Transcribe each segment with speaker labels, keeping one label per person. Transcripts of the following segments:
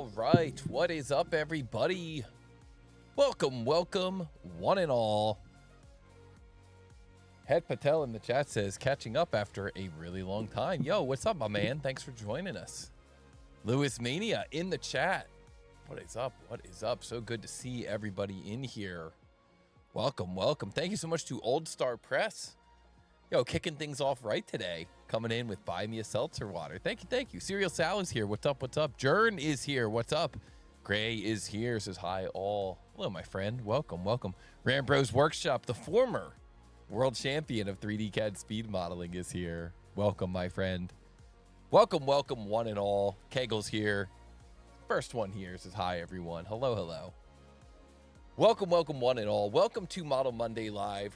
Speaker 1: All right, what is up, everybody? Welcome, one and all. Het Patel in the chat says, catching up after a really long time. Yo, what's up, my man? Thanks for joining us. Lewis Mania in the chat. What is up? What is up? So good to see everybody in here. Welcome. Thank you so much to Old Star Press. Yo, kicking things off right today. Coming in with Buy Me a Seltzer Water. Thank you. Cereal Sal is here. What's up? Jern is here. What's up? Gray is here. Says hi all. Hello, my friend. Welcome. Rambro's Workshop, the former world champion of 3D CAD speed modeling, is here. Welcome, my friend. Welcome, one and all. Kegel's here. First one here says hi, everyone. Hello. Welcome, one and all. Welcome to Model Monday Live,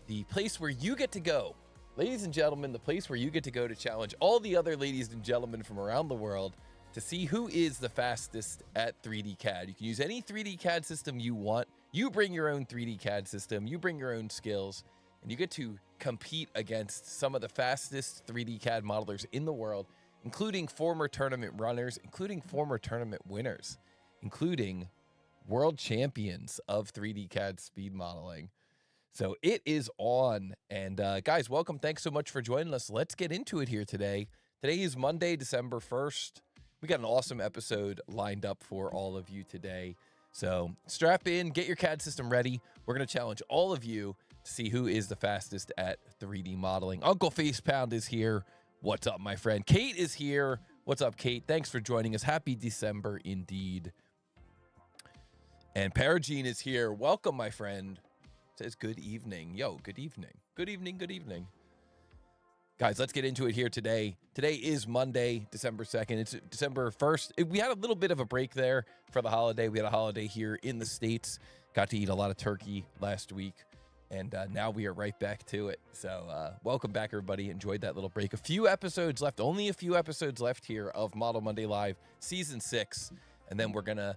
Speaker 1: the place where you get to go. Ladies and gentlemen, the place where you get to go to challenge all the other ladies and gentlemen from around the world to see who is the fastest at 3D CAD. You can use any 3D CAD system you want. You bring your own 3D CAD system. You bring your own skills, and you get to compete against some of the fastest 3D CAD modelers in the world, including former tournament runners, including former tournament winners, including world champions of 3D CAD speed modeling. So it is on. And guys, welcome. Thanks so much for joining us. Let's get into it here today. Today is Monday, December 1st. We got an awesome episode lined up for all of you today. So strap in, get your CAD system ready. We're going to challenge all of you to see who is the fastest at 3D modeling. Uncle Facepound is here. What's up, my friend? Kate is here. What's up, Kate? Thanks for joining us. Happy December indeed. And Paragene is here. Welcome, my friend. Says good evening. Yo, good evening. Good evening. Guys, let's get into it here today. Today is Monday, December 2nd. It's December 1st. We had a little bit of a break there for the holiday. We had a holiday here in the States. Got to eat a lot of turkey last week. And now we are right back to it. So welcome back, everybody. Enjoyed that little break. A few episodes left. Only a few episodes left here of Model Monday Live Season 6. And then we're gonna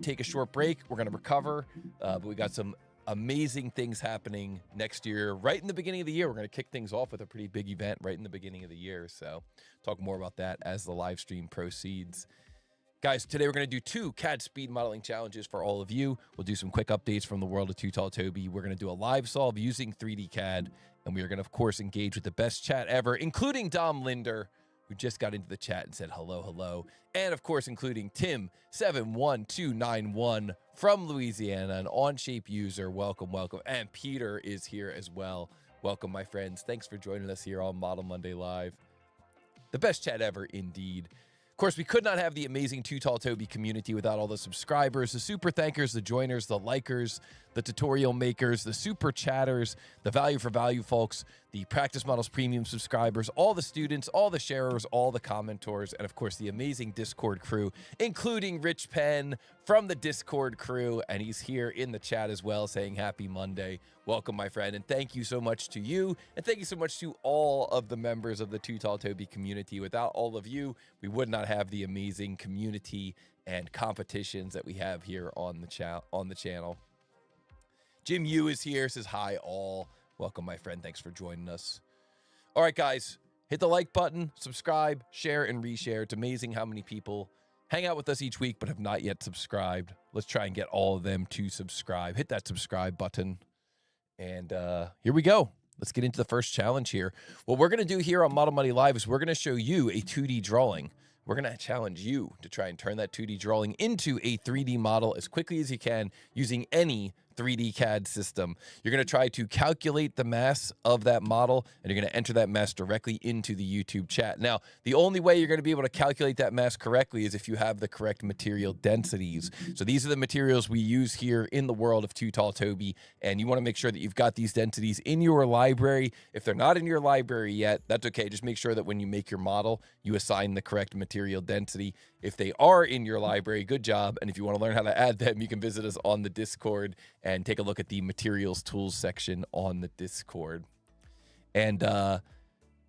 Speaker 1: take a short break. We're gonna recover. But we got some amazing things happening next year. Right in the beginning of the year, we're going to kick things off with a pretty big event right in the beginning of the year. So talk more about that as the live stream proceeds. Guys, today we're going to do 2 CAD speed modeling challenges for all of you. We'll do some quick updates from the world of TooTallToby. We're going to do a live solve using 3D CAD. And we are going to, of course, engage with the best chat ever, including Dom Linder, who just got into the chat and said hello. And, of course, including Tim71291 from Louisiana, an Onshape user. Welcome. And Peter is here as well. Welcome, my friends. Thanks for joining us here on Model Monday Live. The best chat ever, indeed. Of course, we could not have the amazing TooTallToby community without all the subscribers, the super thankers, the joiners, the likers, the tutorial makers, the super chatters, the value for value folks, the Practice Models Premium subscribers, all the students, all the sharers, all the commentors, and of course the amazing Discord crew, including Rich Penn from the Discord crew, and he's here in the chat as well saying happy Monday. Welcome, my friend, and thank you so much to you, and thank you so much to all of the members of the TooTallToby community. Without all of you, we would not have the amazing community and competitions that we have here on the channel. Jim Yu is here, says hi all. Welcome, my friend. Thanks for joining us. All right, guys, hit the like button, subscribe, share, and reshare. It's amazing how many people hang out with us each week but have not yet subscribed. Let's try and get all of them to subscribe. Hit that subscribe button. And here we go. Let's get into the first challenge here. What we're going to do here on Model Monday Live is we're going to show you a 2D drawing. We're going to challenge you to try and turn that 2D drawing into a 3D model as quickly as you can using any 3D CAD system. You're going to try to calculate the mass of that model, and you're going to enter that mass directly into the YouTube chat. Now, the only way you're going to be able to calculate that mass correctly is if you have the correct material densities. So these are the materials we use here in the world of TooTallToby, and you want to make sure that you've got these densities in your library. If they're not in your library yet, that's okay. Just make sure that when you make your model, you assign the correct material density. If they are in your library, good job. And if you want to learn how to add them, you can visit us on the Discord and take a look at the materials tools section on the Discord. And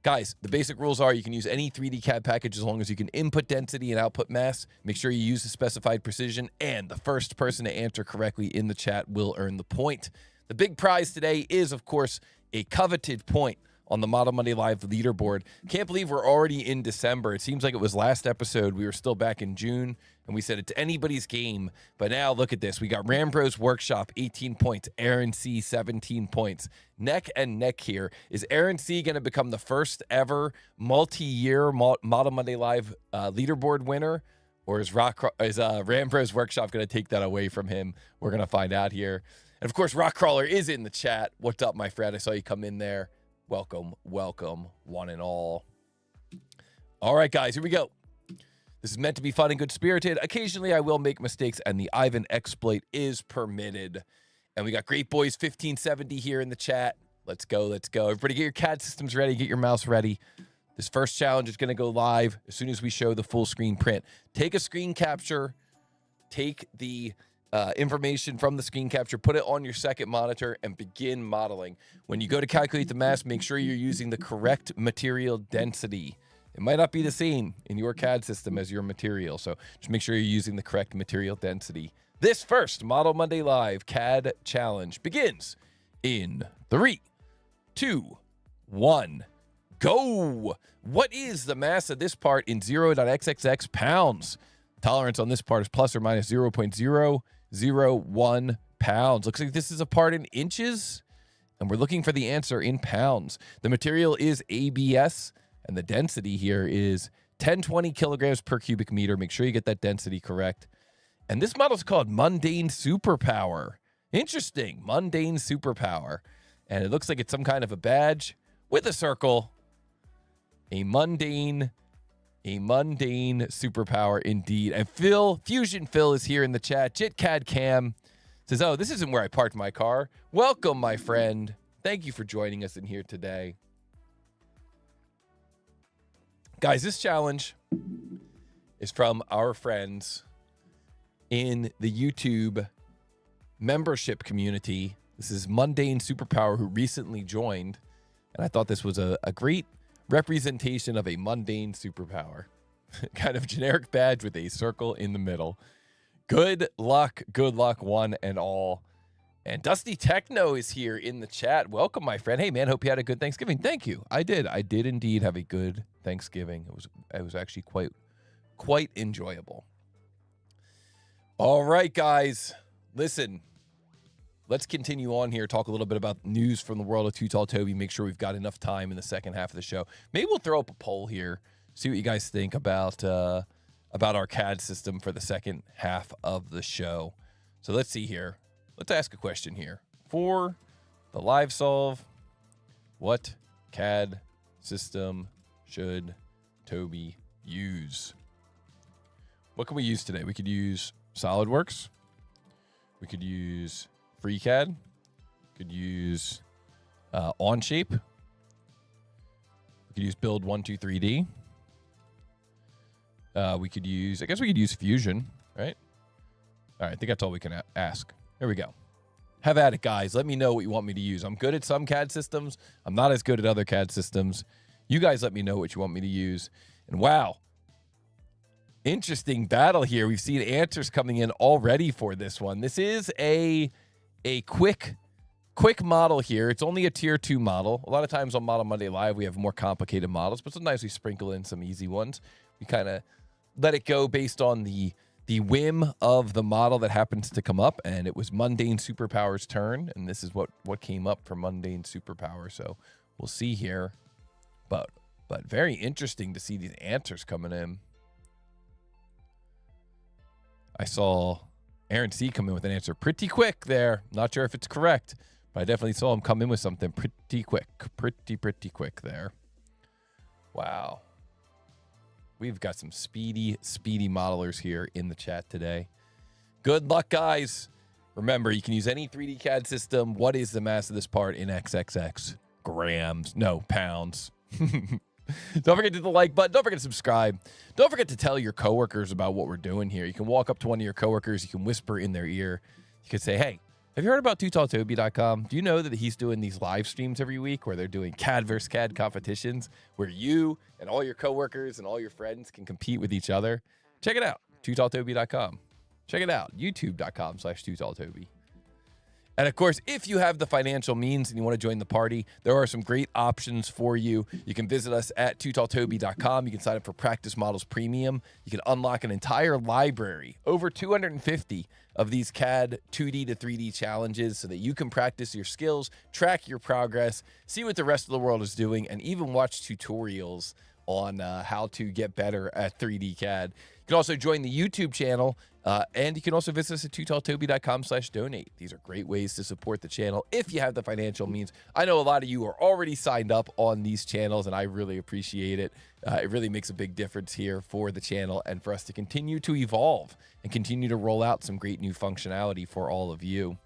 Speaker 1: guys, the basic rules are you can use any 3D CAD package as long as you can input density and output mass. Make sure you use the specified precision, and the first person to answer correctly in the chat will earn the point. The big prize today is, of course, a coveted point on the Model Monday Live leaderboard. Can't believe we're already in December. It seems like it was last episode. We were still back in June, and we said it's anybody's game. But now look at this. We got Rambro's Workshop, 18 points. Aaron C, 17 points. Neck and neck here. Is Aaron C going to become the first ever multi-year Model Monday Live leaderboard winner? Or is Rambro's Workshop going to take that away from him? We're going to find out here. And, of course, Rockcrawler is in the chat. What's up, my friend? I saw you come in there. Welcome, welcome, one and all. All right, guys, here we go. This is meant to be fun and good-spirited. Occasionally, I will make mistakes, and the Ivan exploit is permitted. And we got Great Boys 1570 here in the chat. Let's go, let's go. Everybody get your CAD systems ready. Get your mouse ready. This first challenge is going to go live as soon as we show the full screen print. Take a screen capture. Take the information from the screen capture, put it on your second monitor, and begin modeling. When you go to calculate the mass, make sure you're using the correct material density. It might not be the same in your CAD system as your material, so just make sure you're using the correct material density. This first Model Monday Live CAD challenge begins in 3, 2, 1, go! What is the mass of this part in 0.xxx pounds? Tolerance on this part is plus or minus 0.001 pounds. Looks like this is a part in inches, and we're looking for the answer in pounds. The material is ABS, and the density here is 1020 kilograms per cubic meter. Make sure you get that density correct. And this model is called Mundane Superpower. Interesting, Mundane Superpower. And it looks like it's some kind of a badge with a circle. A mundane superpower indeed. And Fusion Phil is here in the chat. JitCAD Cam says, oh, this isn't where I parked my car. Welcome, my friend. Thank you for joining us in here today. Guys, this challenge is from our friends in the YouTube membership community. This is Mundane Superpower, who recently joined. And I thought this was a great representation of a mundane superpower. Kind of generic badge with a circle in the middle. Good luck, one and all. And Dusty Techno is here in the chat. Welcome, my friend. Hey, man, hope you had a good Thanksgiving. Thank you. I did indeed have a good Thanksgiving. It was actually quite enjoyable. All right, guys. Listen, let's continue on here, talk a little bit about news from the world of TooTallToby, make sure we've got enough time in the second half of the show. Maybe we'll throw up a poll here, see what you guys think about our CAD system for the second half of the show. So let's see here. Let's ask a question here. For the live solve, what CAD system should Toby use? What can we use today? We could use SolidWorks. We could use FreeCAD. Could use Onshape. We could use Build 123D. We could use Fusion, right? All right, I think that's all we can ask. There we go. Have at it, guys. Let me know what you want me to use. I'm good at some CAD systems. I'm not as good at other CAD systems. You guys let me know what you want me to use. And wow, interesting battle here. We've seen answers coming in already for this one. This is a quick model here. It's only a tier 2 model. A lot of times on Model Monday Live, we have more complicated models, but sometimes we sprinkle in some easy ones. We kind of let it go based on the whim of the model that happens to come up, and it was Mundane Superpower's turn, and this is what came up for Mundane Superpower. So we'll see here, but very interesting to see these answers coming in. I saw Aaron C come in with an answer pretty quick there. Not sure if it's correct, but I definitely saw him come in with something pretty quick. Pretty quick there. Wow. We've got some speedy modelers here in the chat today. Good luck, guys. Remember, you can use any 3D CAD system. What is the mass of this part in XXX? Grams. No, pounds. Don't forget to hit the like button. Don't forget to subscribe. Don't forget to tell your coworkers about what we're doing here. You can walk up to one of your coworkers. You can whisper in their ear. You can say, hey, have you heard about TooTallToby.com? Do you know that he's doing these live streams every week where they're doing CAD versus CAD competitions where you and all your coworkers and all your friends can compete with each other? Check it out. TooTallToby.com. Check it out. YouTube.com/TooTallToby. And of course, if you have the financial means and you want to join the party, there are some great options for you. You can visit us at TooTallToby.com. You can sign up for Practice Models Premium. You can unlock an entire library, over 250 of these CAD 2D to 3D challenges so that you can practice your skills, track your progress, see what the rest of the world is doing, and even watch tutorials on how to get better at 3D CAD. You can also join the YouTube channel, and you can also visit us at TooTallToby.com/donate. These are great ways to support the channel if you have the financial means. I know a lot of you are already signed up on these channels, and I really appreciate it. It really makes a big difference here for the channel and for us to continue to evolve and continue to roll out some great new functionality for all of you.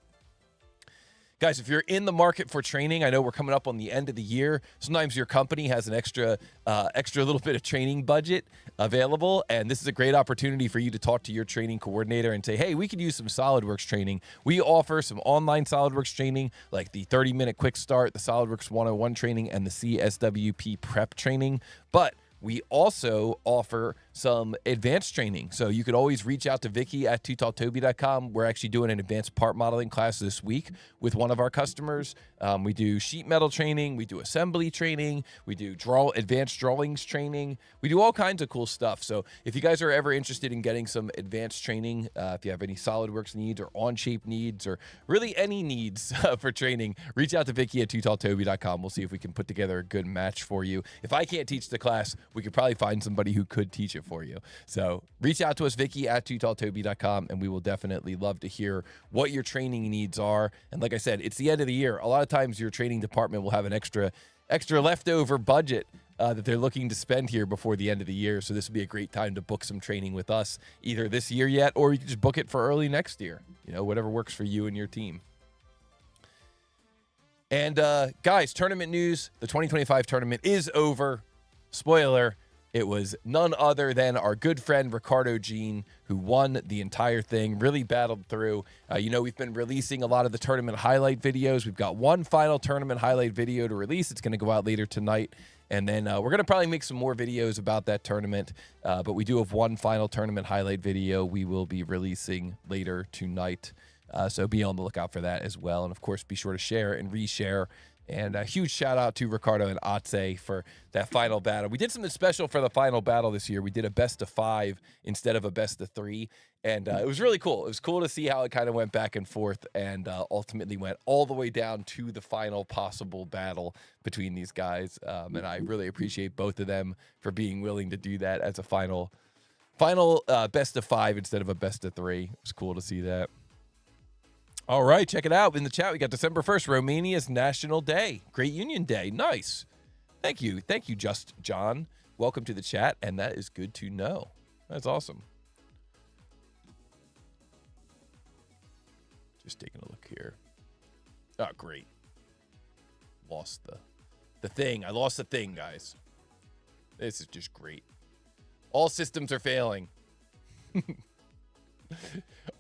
Speaker 1: Guys, if you're in the market for training, I know we're coming up on the end of the year. Sometimes your company has an extra little bit of training budget available, and this is a great opportunity for you to talk to your training coordinator and say, hey, we could use some SolidWorks training. We offer some online SolidWorks training, like the 30-minute quick start, the SolidWorks 101 training, and the CSWP prep training. But we also offer some advanced training. So you could always reach out to Vicky at TooTallToby.com. We're actually doing an advanced part modeling class this week with one of our customers. We do sheet metal training. We do assembly training. We do advanced drawings training. We do all kinds of cool stuff. So if you guys are ever interested in getting some advanced training, if you have any SolidWorks needs or Onshape needs or really any needs for training, reach out to Vicky at TooTallToby.com. We'll see if we can put together a good match for you. If I can't teach the class, we could probably find somebody who could teach it for you. So reach out to us, Vicky at TooTallToby.com, and we will definitely love to hear what your training needs are. And like I said, it's the end of the year. A lot of times your training department will have an extra leftover budget that they're looking to spend here before the end of the year. So this would be a great time to book some training with us, either this year yet, or you can just book it for early next year. You know, whatever works for you and your team. And guys, tournament news. The 2025 tournament is over. Spoiler, it was none other than our good friend Ricardo Jean who won the entire thing, really battled through. You know, we've been releasing a lot of the tournament highlight videos. We've got one final tournament highlight video to release. It's going to go out later tonight. And then we're going to probably make some more videos about that tournament. But we do have one final tournament highlight video we will be releasing later tonight. So be on the lookout for that as well. And, of course, be sure to share and reshare. And a huge shout out to Ricardo and Atse for that final battle. We did something special for the final battle this year. We did a best of 5 instead of a best of 3. And it was really cool. It was cool to see how it kind of went back and forth and ultimately went all the way down to the final possible battle between these guys. And I really appreciate both of them for being willing to do that as a final best of 5 instead of a best of 3. It was cool to see that. All right, check it out. In the chat, we got December 1st, Romania's National Day. Great Union Day. Nice. Thank you. Thank you, Just John. Welcome to the chat, and that is good to know. That's awesome. Just taking a look here. Oh, great. Lost the thing. I lost the thing, guys. This is just great. All systems are failing.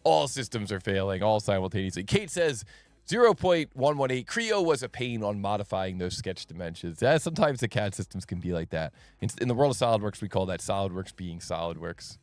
Speaker 1: All systems are failing, all simultaneously. Kate says 0.118. Creo was a pain on modifying those sketch dimensions. Sometimes the CAD systems can be like that. In the world of SolidWorks, we call that SolidWorks being SolidWorks.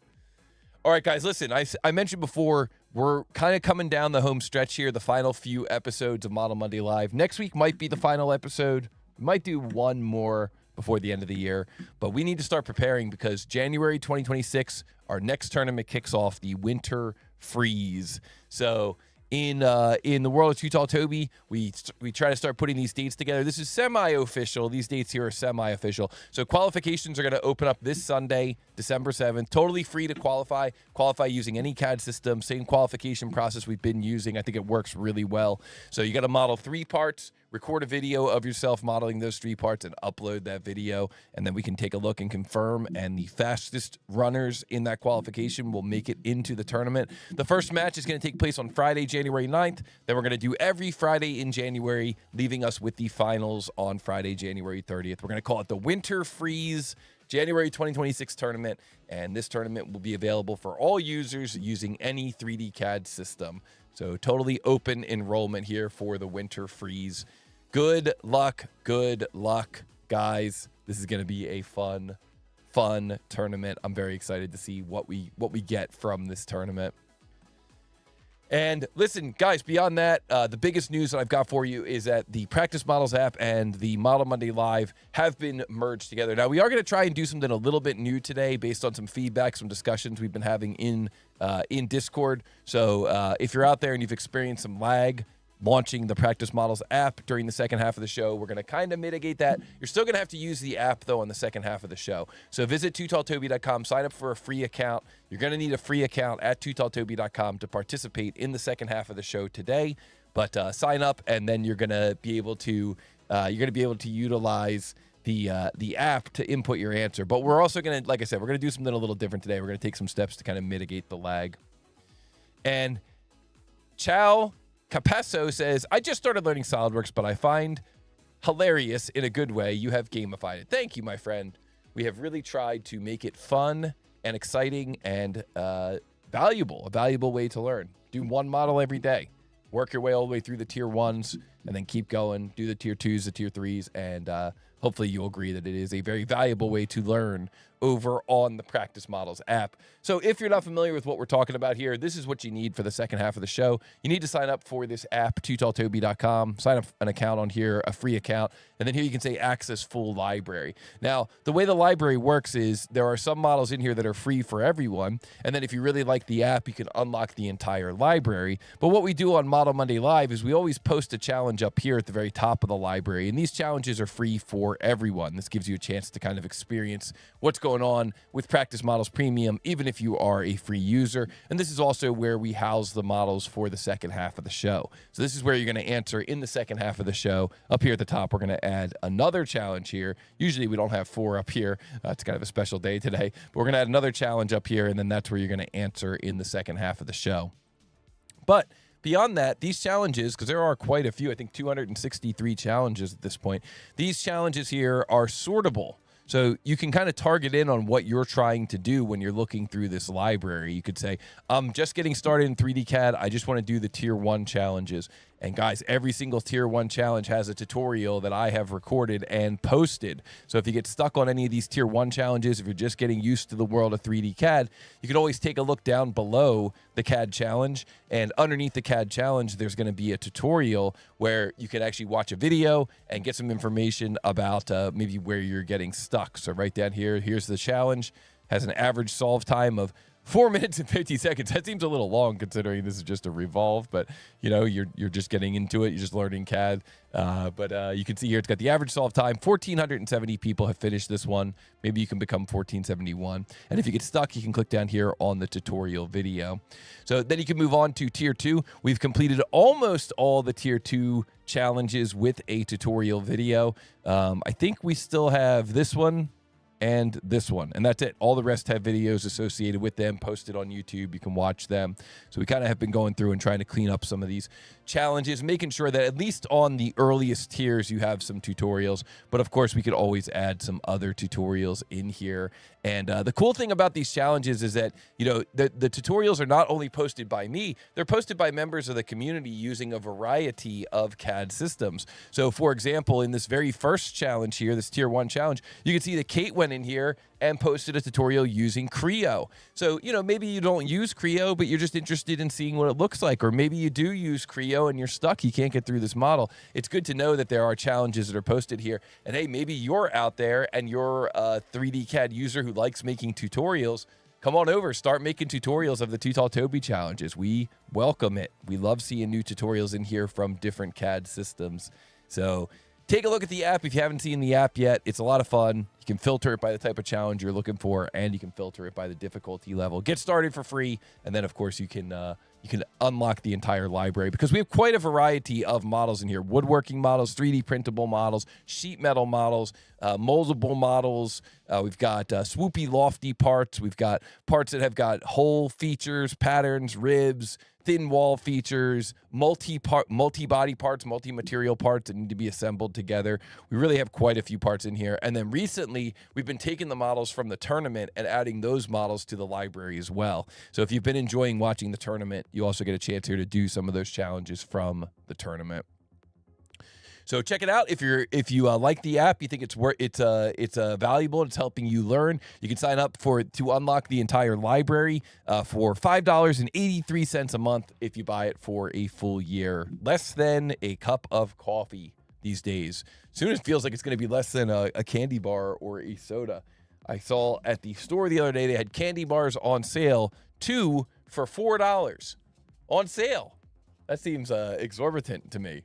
Speaker 1: All right, guys, listen, I mentioned before, we're kind of coming down the home stretch here, the final few episodes of Model Monday Live. Next week might be the final episode. We might do one more before the end of the year, but we need to start preparing because January 2026, our next tournament kicks off, the Winter Freeze. So in the world of TooTallToby, we try to start putting these dates together. This is semi-official. These dates here are semi-official. So qualifications are going to open up this Sunday, December 7th. Totally free to qualify. Qualify using any CAD system. Same qualification process we've been using. I think it works really well. So you got to model 3 parts, record a video of yourself modeling those 3 parts, and upload that video. And then we can take a look and confirm. And the fastest runners in that qualification will make it into the tournament. The first match is going to take place on Friday, January 9th. Then we're going to do every Friday in January, leaving us with the finals on Friday, January 30th. We're going to call it the Winter Freeze January 2026 tournament, and this tournament will be available for all users using any 3D CAD system. So totally open enrollment here for the Winter Freeze. Good luck, guys. This is going to be a fun tournament. I'm very excited to see what we get from this tournament. And listen, guys, beyond that, the biggest news that I've got for you is that the Practice Models app and the Model Monday Live have been merged together. Now, we are going to try and do something a little bit new today based on some feedback, some discussions we've been having in Discord. So if you're out there and you've experienced some lag launching the Practice Models app during the second half of the show, we're going to kind of mitigate that. You're still going to have to use the app, though, on the second half of the show. So visit TooTallToby.com, sign up for a free account. You're going to need a free account at TooTallToby.com to participate in the second half of the show today. But sign up, and then you're going to be able to utilize the app to input your answer. But we're also going to, like I said, we're going to do something a little different today. We're going to take some steps to kind of mitigate the lag. And Ciao Capasso says, I just started learning SolidWorks, but I find hilarious in a good way. You have gamified it. Thank you, my friend. We have really tried to make it fun and exciting and valuable, a valuable way to learn. Do one model every day. Work your way all the way through the tier 1s and then keep going. Do the tier 2s, the tier 3s, and hopefully you'll agree that it is a very valuable way to learn over on the Practice Models app. So if you're not familiar with what we're talking about here, this is what you need for the second half of the show. You need to sign up for this app, TooTallToby.com, sign up an account on here, a free account, and then here you can say access full library. Now, the way the library works is there are some models in here that are free for everyone, and then if you really like the app, you can unlock the entire library. But what we do on Model Monday Live is we always post a challenge up here at the very top of the library, and these challenges are free for everyone. This gives you a chance to kind of experience what's going on with Practice Models Premium, even if you are a free user. And this is also where we house the models for the second half of the show. So this is where you're going to answer in the second half of the show. Up here at the top, we're going to add another challenge here. Usually we don't have 4 up here. It's kind of a special day today. But we're going to add another challenge up here, and then that's where you're going to answer in the second half of the show. But beyond that, these challenges, because there are quite a few, I think 263 challenges at this point, these challenges here are sortable. So you can kind of target in on what you're trying to do when you're looking through this library. You could say, I'm just getting started in 3D CAD. I just want to do the tier 1 challenges. And guys, every single tier 1 challenge has a tutorial that I have recorded and posted. So if you get stuck on any of these tier 1 challenges, if you're just getting used to the world of 3D CAD, you can always take a look down below the CAD challenge. And underneath the CAD challenge, there's going to be a tutorial where you can actually watch a video and get some information about maybe where you're getting stuck. So right down here, here's the challenge. Has an average solve time of 4 minutes and 50 seconds. That seems a little long considering this is just a revolve, but you know, you're just getting into it. You're just learning CAD. But you can see here, it's got the average solve time. 1,470 people have finished this one. Maybe you can become 1,471. And if you get stuck, you can click down here on the tutorial video. So then you can move on to tier 2. We've completed almost all the tier 2 challenges with a tutorial video. I think we still have this one and this one, and that's it. All the rest have videos associated with them posted on YouTube. You can watch them. So we kind of have been going through and trying to clean up some of these challenges, making sure that at least on the earliest tiers you have some tutorials. But of course, we could always add some other tutorials in here. And the cool thing about these challenges is that, you know, the tutorials are not only posted by me, they're posted by members of the community using a variety of CAD systems. So for example, in this very first challenge here, this tier 1 challenge, you can see that Kate went in here and posted a tutorial using Creo. So, you know, maybe you don't use Creo, but you're just interested in seeing what it looks like. Or maybe you do use Creo and you're stuck. You can't get through this model. It's good to know that there are challenges that are posted here. And hey, maybe you're out there and you're a 3D CAD user who likes making tutorials. Come on over, start making tutorials of the TooTallToby challenges. We welcome it. We love seeing new tutorials in here from different CAD systems. So take a look at the app if you haven't seen the app yet. It's a lot of fun. You can filter it by the type of challenge you're looking for, and you can filter it by the difficulty level. Get started for free, and then, of course, you can unlock the entire library because we have quite a variety of models in here. Woodworking models, 3D printable models, sheet metal models, moldable models. We've got swoopy, lofty parts. We've got parts that have got hole features, patterns, ribs, thin wall features, multi-body parts, multi-material parts that need to be assembled together. We really have quite a few parts in here. And then recently, we've been taking the models from the tournament and adding those models to the library as well. So if you've been enjoying watching the tournament, you also get a chance here to do some of those challenges from the tournament. So check it out. If you like the app, you think it's valuable, it's helping you learn. You can sign up to unlock the entire library for $5.83 a month if you buy it for a full year. Less than a cup of coffee these days. Soon it feels like it's going to be less than a candy bar or a soda. I saw at the store the other day they had candy bars on sale, 2 for $4 on sale. That seems exorbitant to me.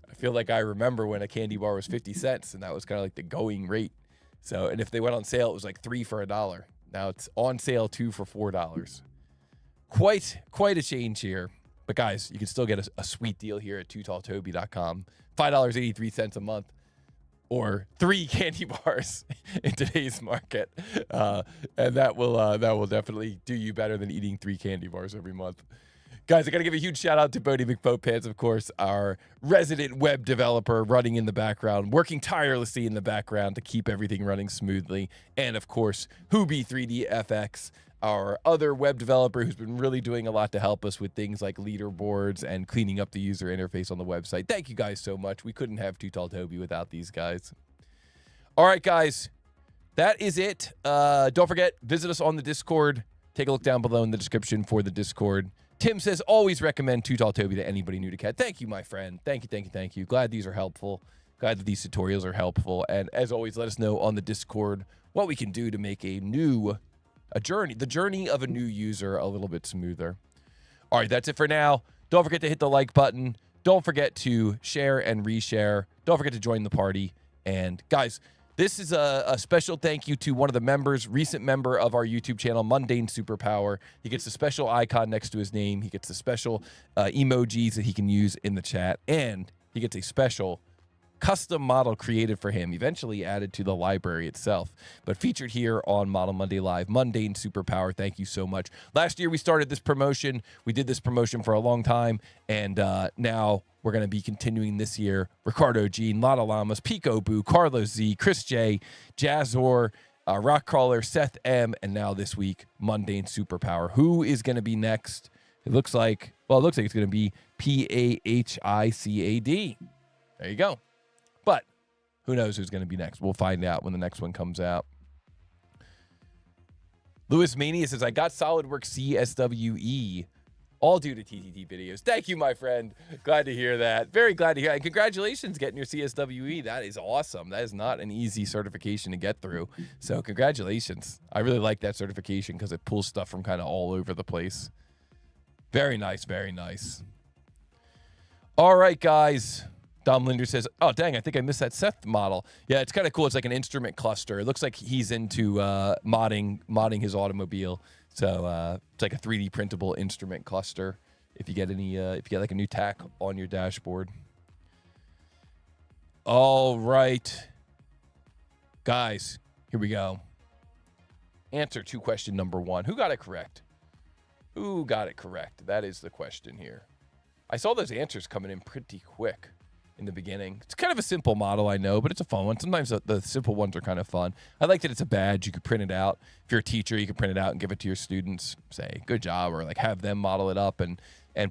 Speaker 1: I feel like I remember when a candy bar was 50 cents, and that was kind of like the going rate. So, and if they went on sale, it was like 3 for $1. Now it's on sale 2 for $4. Quite a change here. But guys, you can still get a sweet deal here at TooTallToby.com. $5.83 a month, or 3 candy bars in today's market, and that will definitely do you better than eating 3 candy bars every month. Guys, I got to give a huge shout out to Bodie McPopans, of course, our resident web developer running in the background, working tirelessly in the background to keep everything running smoothly. And, of course, Hubi 3DFX, our other web developer who's been really doing a lot to help us with things like leaderboards and cleaning up the user interface on the website. Thank you guys so much. We couldn't have TooTallToby without these guys. All right, guys, that is it. Don't forget, visit us on the Discord. Take a look down below in the description for the Discord. Tim says, always recommend TooTallToby to anybody new to CAD. Thank you, my friend. Thank you. Glad these are helpful. Glad that these tutorials are helpful. And as always, let us know on the Discord what we can do to make the journey of a new user a little bit smoother. All right, that's it for now. Don't forget to hit the like button. Don't forget to share and reshare. Don't forget to join the party. And guys, this is a special thank you to one of the members, recent member of our YouTube channel, Mundane Superpower. He gets a special icon next to his name. He gets the special emojis that he can use in the chat. And he gets a special custom model created for him, eventually added to the library itself, but featured here on Model Monday Live. Mundane Superpower, thank you so much. Last year we started this promotion. We did this promotion for a long time, and now we're going to be continuing this year. Ricardo Gene, Lotta Lamas, Pico Boo, Carlos Z, Chris J, Jazzor, Rockcrawler, Seth M, and now this week, Mundane Superpower. Who is going to be next? It looks like it's going to be PAHICAD. There you go. But who knows who's going to be next? We'll find out when the next one comes out. Lewis Mania says, I got SolidWorks CSWE, all due to TTT videos. Thank you, my friend. Glad to hear that. Very glad to hear that. Congratulations getting your CSWE. That is awesome. That is not an easy certification to get through. So congratulations. I really like that certification because it pulls stuff from kind of all over the place. Very nice, very nice. All right, guys. Dom Linder says, oh, dang, I think I missed that Seth model. Yeah, it's kind of cool. It's like an instrument cluster. It looks like he's into modding his automobile. So it's like a 3D printable instrument cluster if you get like a new tack on your dashboard. All right. Guys, here we go. Answer to question number 1. Who got it correct? Who got it correct? That is the question here. I saw those answers coming in pretty quick in the beginning. It's kind of a simple model, I know, but it's a fun one. Sometimes the simple ones are kind of fun. I like that it's a badge. You could print it out. If you're a teacher, you can print it out and give it to your students, say, good job, or like have them model it up and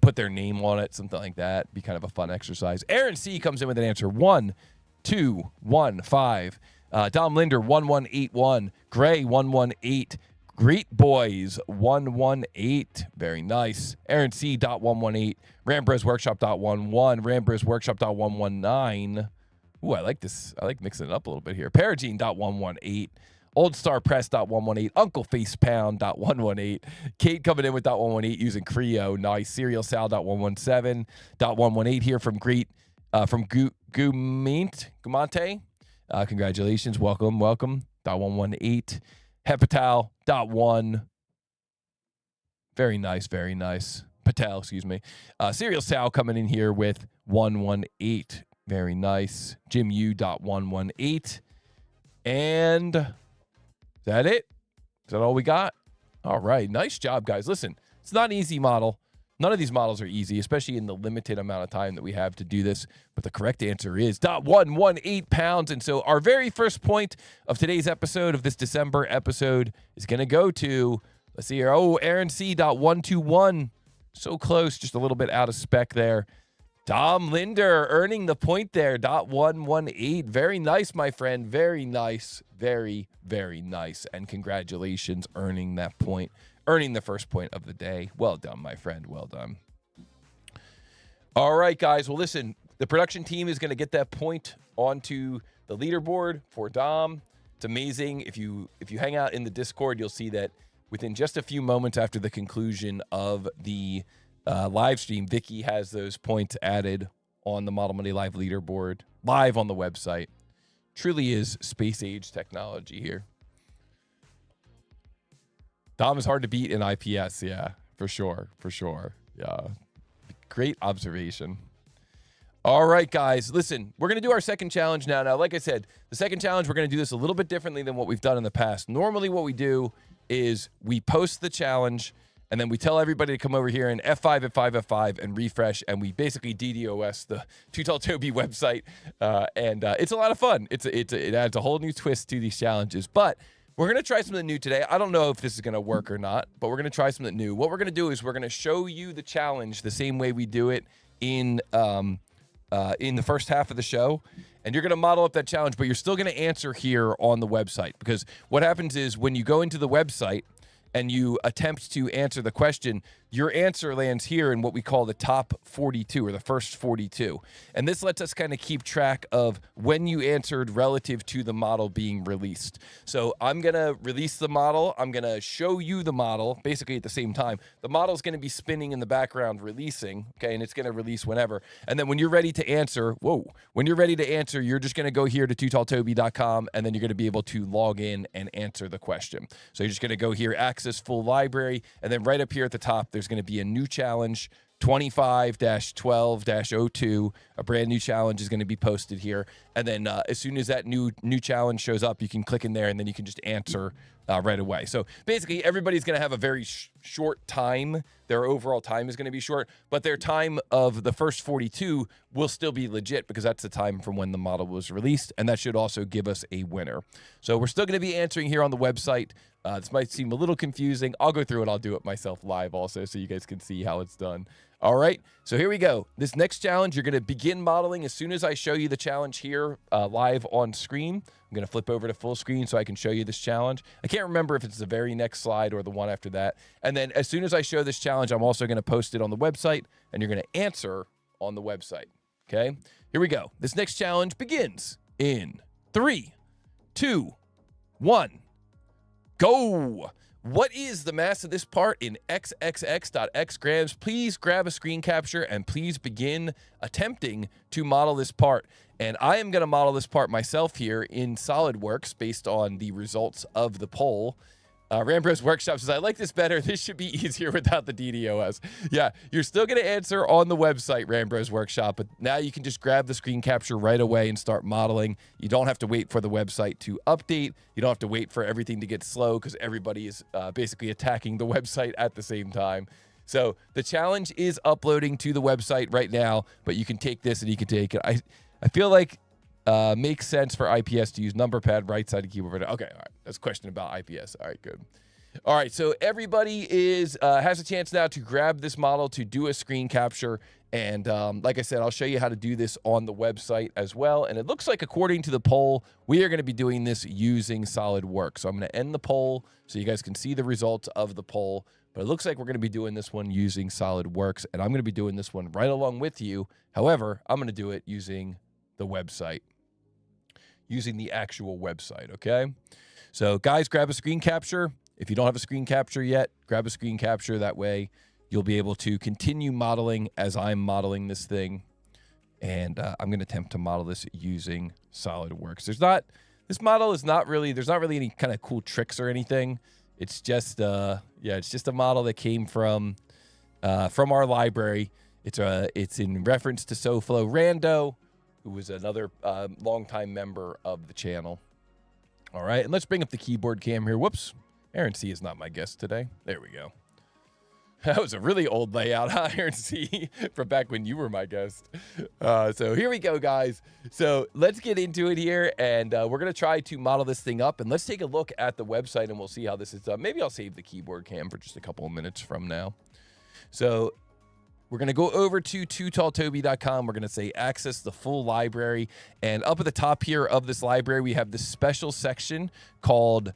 Speaker 1: put their name on it, something like that. Be kind of a fun exercise. Aaron C comes in with an answer 1, 2, 1, 5. Dom Linder 1181. Gray 118. Great Boys 118. Very nice. Aaron C. .118. Rambros Workshop .11. Rambros Workshop .119. Ooh, I like this. I like mixing it up a little bit here. Paragene .118. Old Star Press .118. Uncle Face Pound .118. Kate coming in with .118 using Creo. Nice. Serial Sal .117. .118 here from Gumante. Congratulations. Welcome. .118. Hepatal.1. Very nice, very nice. Patel, excuse me. Serial Sal coming in here with 118. Very nice. Jim U.118. And is that it? Is that all we got? All right. Nice job, guys. Listen, it's not an easy model. None of these models are easy, especially in the limited amount of time that we have to do this. But the correct answer is .118 And so our very first point of today's episode, of this December episode, is going to go to, let's see here, Aaron C. .121. So close, just a little bit out of spec there. Dom Linder earning the point there. .118. Very nice, my friend. Very nice. Very, very nice. And congratulations earning that point. Earning the first point of the day. Well done, my friend. Well done. All right, guys. Well, listen, the production team is going to get that point onto the leaderboard for Dom. It's amazing. If you hang out in the Discord, you'll see that within just a few moments after the conclusion of the live stream, Vicky has those points added on the Model Monday Live leaderboard, live on the website. Truly is space age technology here. Dom is hard to beat in IPS, yeah, for sure, yeah. Great observation. All right, guys, listen, we're going to do our second challenge now. Now, like I said, the second challenge, we're going to do this a little bit differently than what we've done in the past. Normally, what we do is we post the challenge, and then we tell everybody to come over here and F5, F5, F5, and refresh, and we basically DDoS the TooTallToby website, and it's a lot of fun. It adds a whole new twist to these challenges, but we're going to try something new today. I don't know if this is going to work or not, but we're going to try something new. What we're going to do is we're going to show you the challenge the same way we do it in the first half of the show, and you're going to model up that challenge, but you're still going to answer here on the website, because what happens is when you go into the website and you attempt to answer the question, your answer lands here in what we call the top 42 or the first 42. And this lets us kind of keep track of when you answered relative to the model being released. So I'm going to release the model. I'm going to show you the model basically at the same time. The model is going to be spinning in the background releasing, okay, and it's going to release whenever. And then when you're ready to answer, when you're ready to answer, you're just going to go here to TooTallToby.com, and then you're going to be able to log in and answer the question. So you're just going to go here, access full library, and then right up here at the top, there's going to be a new challenge, 25-12-02. A brand new challenge is going to be posted here. And then as soon as that new challenge shows up, you can click in there, and then you can just answer right away. So basically, everybody's going to have a very short time. Their overall time is going to be short, but their time of the first 42 will still be legit, because that's the time from when the model was released, and that should also give us a winner. So we're still going to be answering here on the website. This might seem a little confusing. I'll go through it. I'll do it myself live also, so you guys can see how it's done. All right, so here we go. This next challenge, you're going to begin modeling as soon as I show you the challenge here live on screen. I'm going to flip over to full screen so I can show you this challenge. I can't remember if it's the very next slide or the one after that. And then as soon as I show this challenge, I'm also going to post it on the website, and you're going to answer on the website. Okay, here we go. This next challenge begins in 3, 2, 1, go. What is the mass of this part in xxx.x grams? Please grab a screen capture and please begin attempting to model this part. And I am going to model this part myself here in SolidWorks based on the results of the poll. Rambro's Workshop says, I like this better. This should be easier without the DDoS. Yeah, you're still going to answer on the website, Rambro's Workshop, but now you can just grab the screen capture right away and start modeling. You don't have to wait for the website to update. You don't have to wait for everything to get slow, because everybody is basically attacking the website at the same time. So the challenge is uploading to the website right now, but you can take this and you can take it. I feel like makes sense for IPS to use number pad, right-sided keyboard. Okay, all right. That's a question about IPS. All right, good. All right, so everybody has a chance now to grab this model to do a screen capture. And like I said, I'll show you how to do this on the website as well. And it looks like, according to the poll, we are going to be doing this using SolidWorks. So I'm going to end the poll so you guys can see the results of the poll. But it looks like we're going to be doing this one using SolidWorks, and I'm going to be doing this one right along with you. However, I'm going to do it using the website, using the actual website, okay? So guys, grab a screen capture. If you don't have a screen capture yet, grab a screen capture. That way you'll be able to continue modeling as I'm modeling this thing. And I'm going to attempt to model this using SolidWorks. There's not really any kind of cool tricks or anything. It's just it's just a model that came from our library. It's in reference to SoFlo Rando, who was another longtime member of the channel. All right, and let's bring up the keyboard cam here. Whoops, Aaron C is not my guest today. There we go. That was a really old layout, huh, Aaron C, from back when you were my guest. So here we go, guys. So let's get into it here, and we're going to try to model this thing up, and let's take a look at the website, and we'll see how this is done. Maybe I'll save the keyboard cam for just a couple of minutes from now. So We're going to go over to TooTallToby.com. We're going to say access the full library. And up at the top here of this library, we have this special section called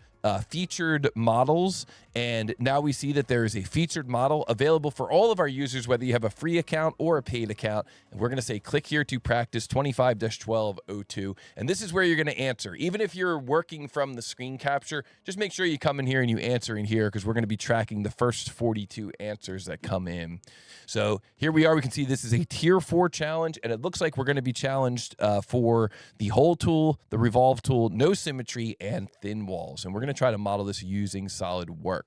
Speaker 1: featured models. And now we see that there is a featured model available for all of our users, whether you have a free account or a paid account. And we're going to say click here to practice 25-1202. And this is where you're going to answer. Even if you're working from the screen capture, just make sure you come in here and you answer in here, because we're going to be tracking the first 42 answers that come in. So here we are. We can see this is a tier 4 challenge, and it looks like we're going to be challenged for the hole tool, the revolve tool, no symmetry, and thin walls. And we're going to try to model this using SolidWorks.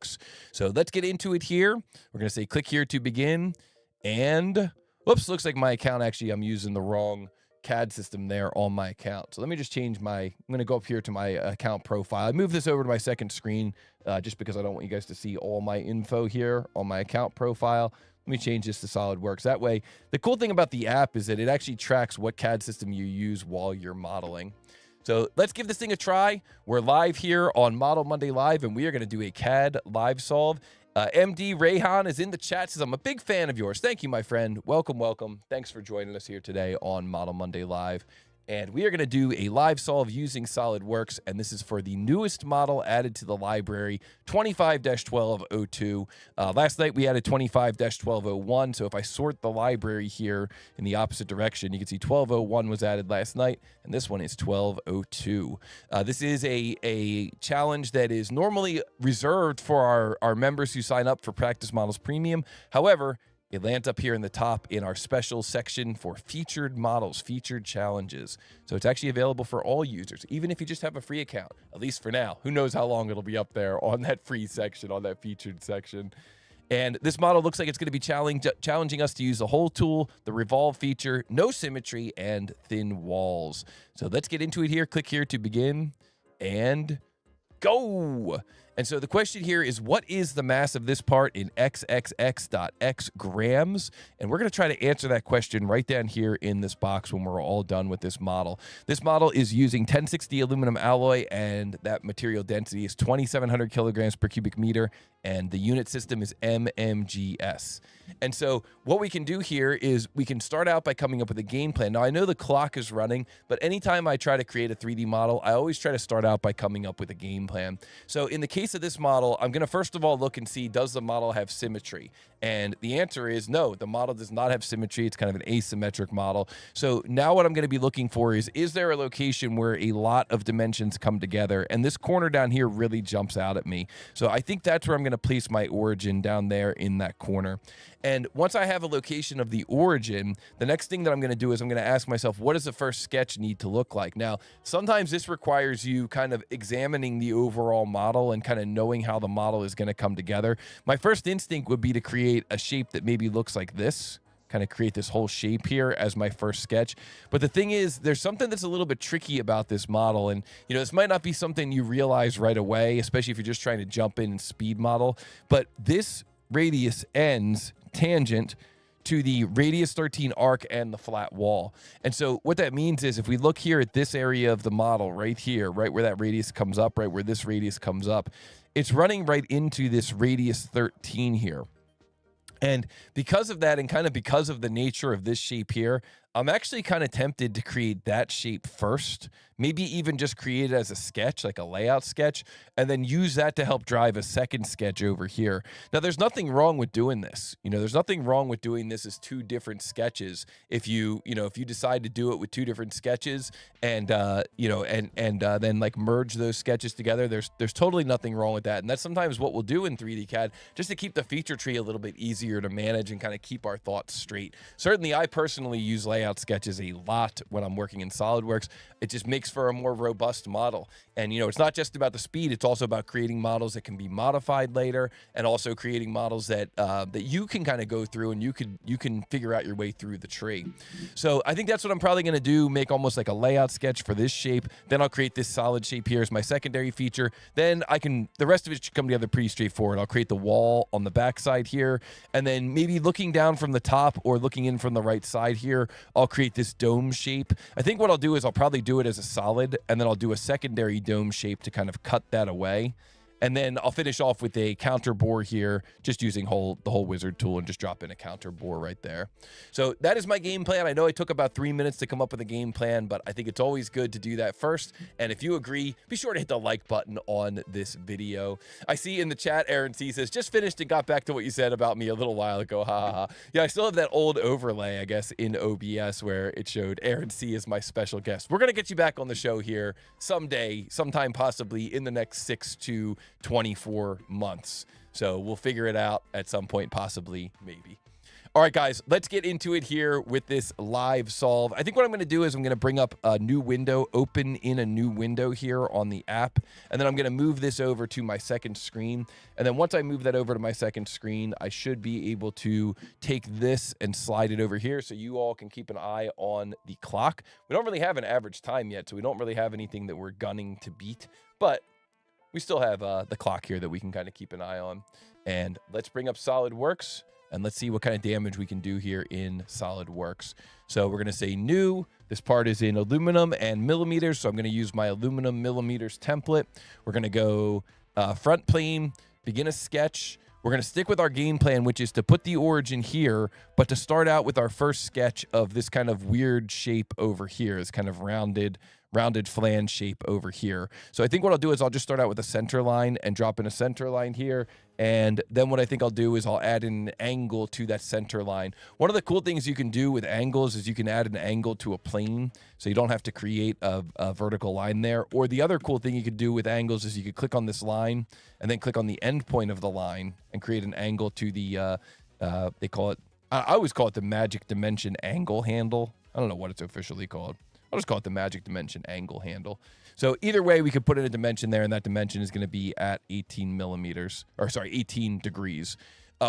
Speaker 1: So let's get into it here. We're going to say click here to begin. And whoops, looks like my account, actually, I'm using the wrong CAD system there on my account. So let me just change I'm going to go up here to my account profile. I moved this over to my second screen just because I don't want you guys to see all my info here on my account profile. Let me change this to SolidWorks. That way, the cool thing about the app is that it actually tracks what CAD system you use while you're modeling. So let's give this thing a try. We're live here on Model Monday Live, and we are going to do a CAD live solve. MD Rayhan is in the chat, says, I'm a big fan of yours. Thank you, my friend. Welcome, welcome. Thanks for joining us here today on Model Monday Live. And we are going to do a live solve using SolidWorks, and this is for the newest model added to the library, 25-1202. Last night we added 25-1201, so if I sort the library here in the opposite direction, you can see 1201 was added last night, and this one is 1202. This is a challenge that is normally reserved for our members who sign up for Practice Models Premium. However, it lands up here in the top in our special section for featured models, featured challenges. So it's actually available for all users, even if you just have a free account, at least for now. Who knows how long it'll be up there on that free section, on that featured section. And this model looks like it's going to be challenging us to use the hole tool, the revolve feature, no symmetry, and thin walls. So let's get into it here. Click here to begin and go. And so the question here is, what is the mass of this part in xxx.x grams? And we're going to try to answer that question right down here in this box when we're all done with this model. This model is using 1060 aluminum alloy, and that material density is 2,700 kilograms per cubic meter, and the unit system is mmgs. And so what we can do here is we can start out by coming up with a game plan. Now, I know the clock is running, but anytime I try to create a 3D model, I always try to start out by coming up with a game plan. So in the case of this model, I'm going to first of all look and see, does the model have symmetry? And the answer is no, the model does not have symmetry. It's kind of an asymmetric model. So now what I'm going to be looking for is there a location where a lot of dimensions come together? And this corner down here really jumps out at me. So I think that's where I'm going to place my origin, down there in that corner. And once I have a location of the origin, the next thing that I'm going to do is I'm going to ask myself, what does the first sketch need to look like? Now, sometimes this requires you kind of examining the overall model and kind of knowing how the model is going to come together. My first instinct would be to create a shape that maybe looks like this, kind of create this whole shape here as my first sketch. But the thing is, there's something that's a little bit tricky about this model. And, you know, this might not be something you realize right away, especially if you're just trying to jump in and speed model. But this radius ends tangent to the radius 13 arc and the flat wall. And so what that means is, if we look here at this area of the model right here, right where that radius comes up, right where this radius comes up, it's running right into this radius 13 here. And because of that, and kind of because of the nature of this shape here, I'm actually kind of tempted to create that shape first, maybe even just create it as a sketch, like a layout sketch, and then use that to help drive a second sketch over here. Now, there's nothing wrong with doing this. You know, there's nothing wrong with doing this as two different sketches. If you decide to do it with two different sketches and, then like merge those sketches together, there's totally nothing wrong with that. And that's sometimes what we'll do in 3D CAD, just to keep the feature tree a little bit easier to manage and kind of keep our thoughts straight. Certainly, I personally use layout sketches a lot when I'm working in SolidWorks. It just makes for a more robust model. And, you know, it's not just about the speed, it's also about creating models that can be modified later, and also creating models that that you can kind of go through and you can figure out your way through the tree. So I think that's what I'm probably going to do, make almost like a layout sketch for this shape. Then I'll create this solid shape here as my secondary feature. Then the rest of it should come together pretty straightforward. I'll create the wall on the back side here, and then maybe looking down from the top or looking in from the right side here, I'll create this dome shape. I think what I'll do is I'll probably do it as a solid, and then I'll do a secondary dome shape to kind of cut that away. And then I'll finish off with a counter bore here, just using the whole wizard tool and just drop in a counter bore right there. So that is my game plan. I know it took about 3 minutes to come up with a game plan, but I think it's always good to do that first. And if you agree, be sure to hit the like button on this video. I see in the chat, Aaron C says, just finished and got back to what you said about me a little while ago. Ha ha ha. Yeah, I still have that old overlay, I guess, in OBS where it showed Aaron C as my special guest. We're going to get you back on the show here someday, sometime possibly in the next 6 to 24 months. So we'll figure it out at some point, possibly, maybe. All right, guys, let's get into it here with this live solve. I think what I'm going to do is I'm going to bring up a new window, open in a new window here on the app, and then I'm going to move this over to my second screen. And then once I move that over to my second screen, I should be able to take this and slide it over here so you all can keep an eye on the clock. We don't really have an average time yet, so we don't really have anything that we're gunning to beat, but we still have the clock here that we can kind of keep an eye on. And let's bring up SolidWorks. And let's see what kind of damage we can do here in SolidWorks. So we're going to say new. This part is in aluminum and millimeters. So I'm going to use my aluminum millimeters template. We're going to go front plane, begin a sketch. We're going to stick with our game plan, which is to put the origin here, but to start out with our first sketch of this kind of weird shape over here, this kind of rounded flange shape over here. So I think what I'll do is I'll just start out with a center line and drop in a center line here. And then what I think I'll do is I'll add an angle to that center line. One of the cool things you can do with angles is you can add an angle to a plane, so you don't have to create a vertical line there. Or the other cool thing you could do with angles is you could click on this line and then click on the end point of the line and create an angle to the, they call it, I always call it the magic dimension angle handle. I don't know what it's officially called. I'll just call it the magic dimension angle handle. So either way, we could put in a dimension there, and that dimension is going to be at 18 degrees.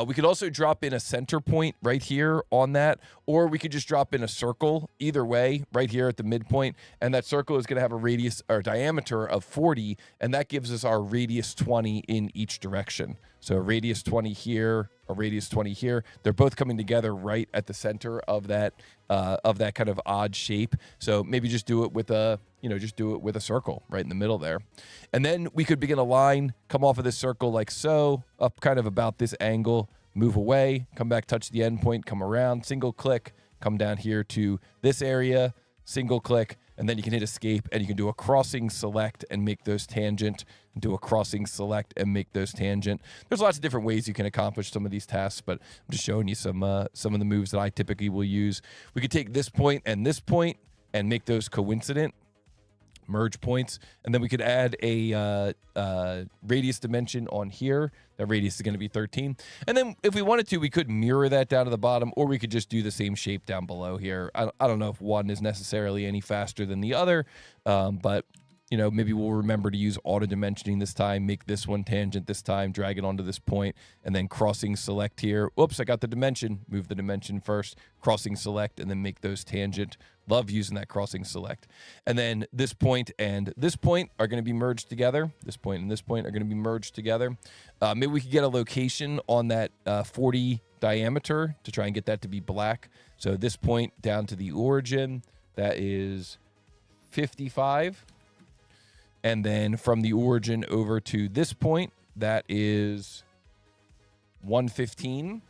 Speaker 1: We could also drop in a center point right here on that, or we could just drop in a circle, either way, right here at the midpoint, and that circle is going to have a radius or diameter of 40, and that gives us our radius 20 in each direction. So a radius 20 here, a radius 20 here. They're both coming together right at the center of that kind of odd shape. So maybe just do it with a, just do it with a circle right in the middle there. And then we could begin a line, come off of this circle like so, up kind of about this angle, move away, come back, touch the end point, come around, single click, come down here to this area, single click, and then you can hit escape and you can do a crossing select and make those tangent, do a crossing select and make those tangent. There's lots of different ways you can accomplish some of these tasks, but I'm just showing you some of the moves that I typically will use. We could take this point and make those coincident merge points, and then we could add a radius dimension on here. That radius is going to be 13, and then if we wanted to, we could mirror that down to the bottom, or we could just do the same shape down below here. I don't know if one is necessarily any faster than the other, but maybe we'll remember to use auto dimensioning this time, make this one tangent this time, drag it onto this point, and then crossing select here. Whoops, I got the dimension. Move the dimension first, crossing select, and then make those tangent. Love using that crossing select. And then this point and this point are going to be merged together. This point and this point are going to be merged together. Maybe we could get a location on that 40 diameter to try and get that to be black. So this point down to the origin, that is 55. And then from the origin over to this point, that is 115.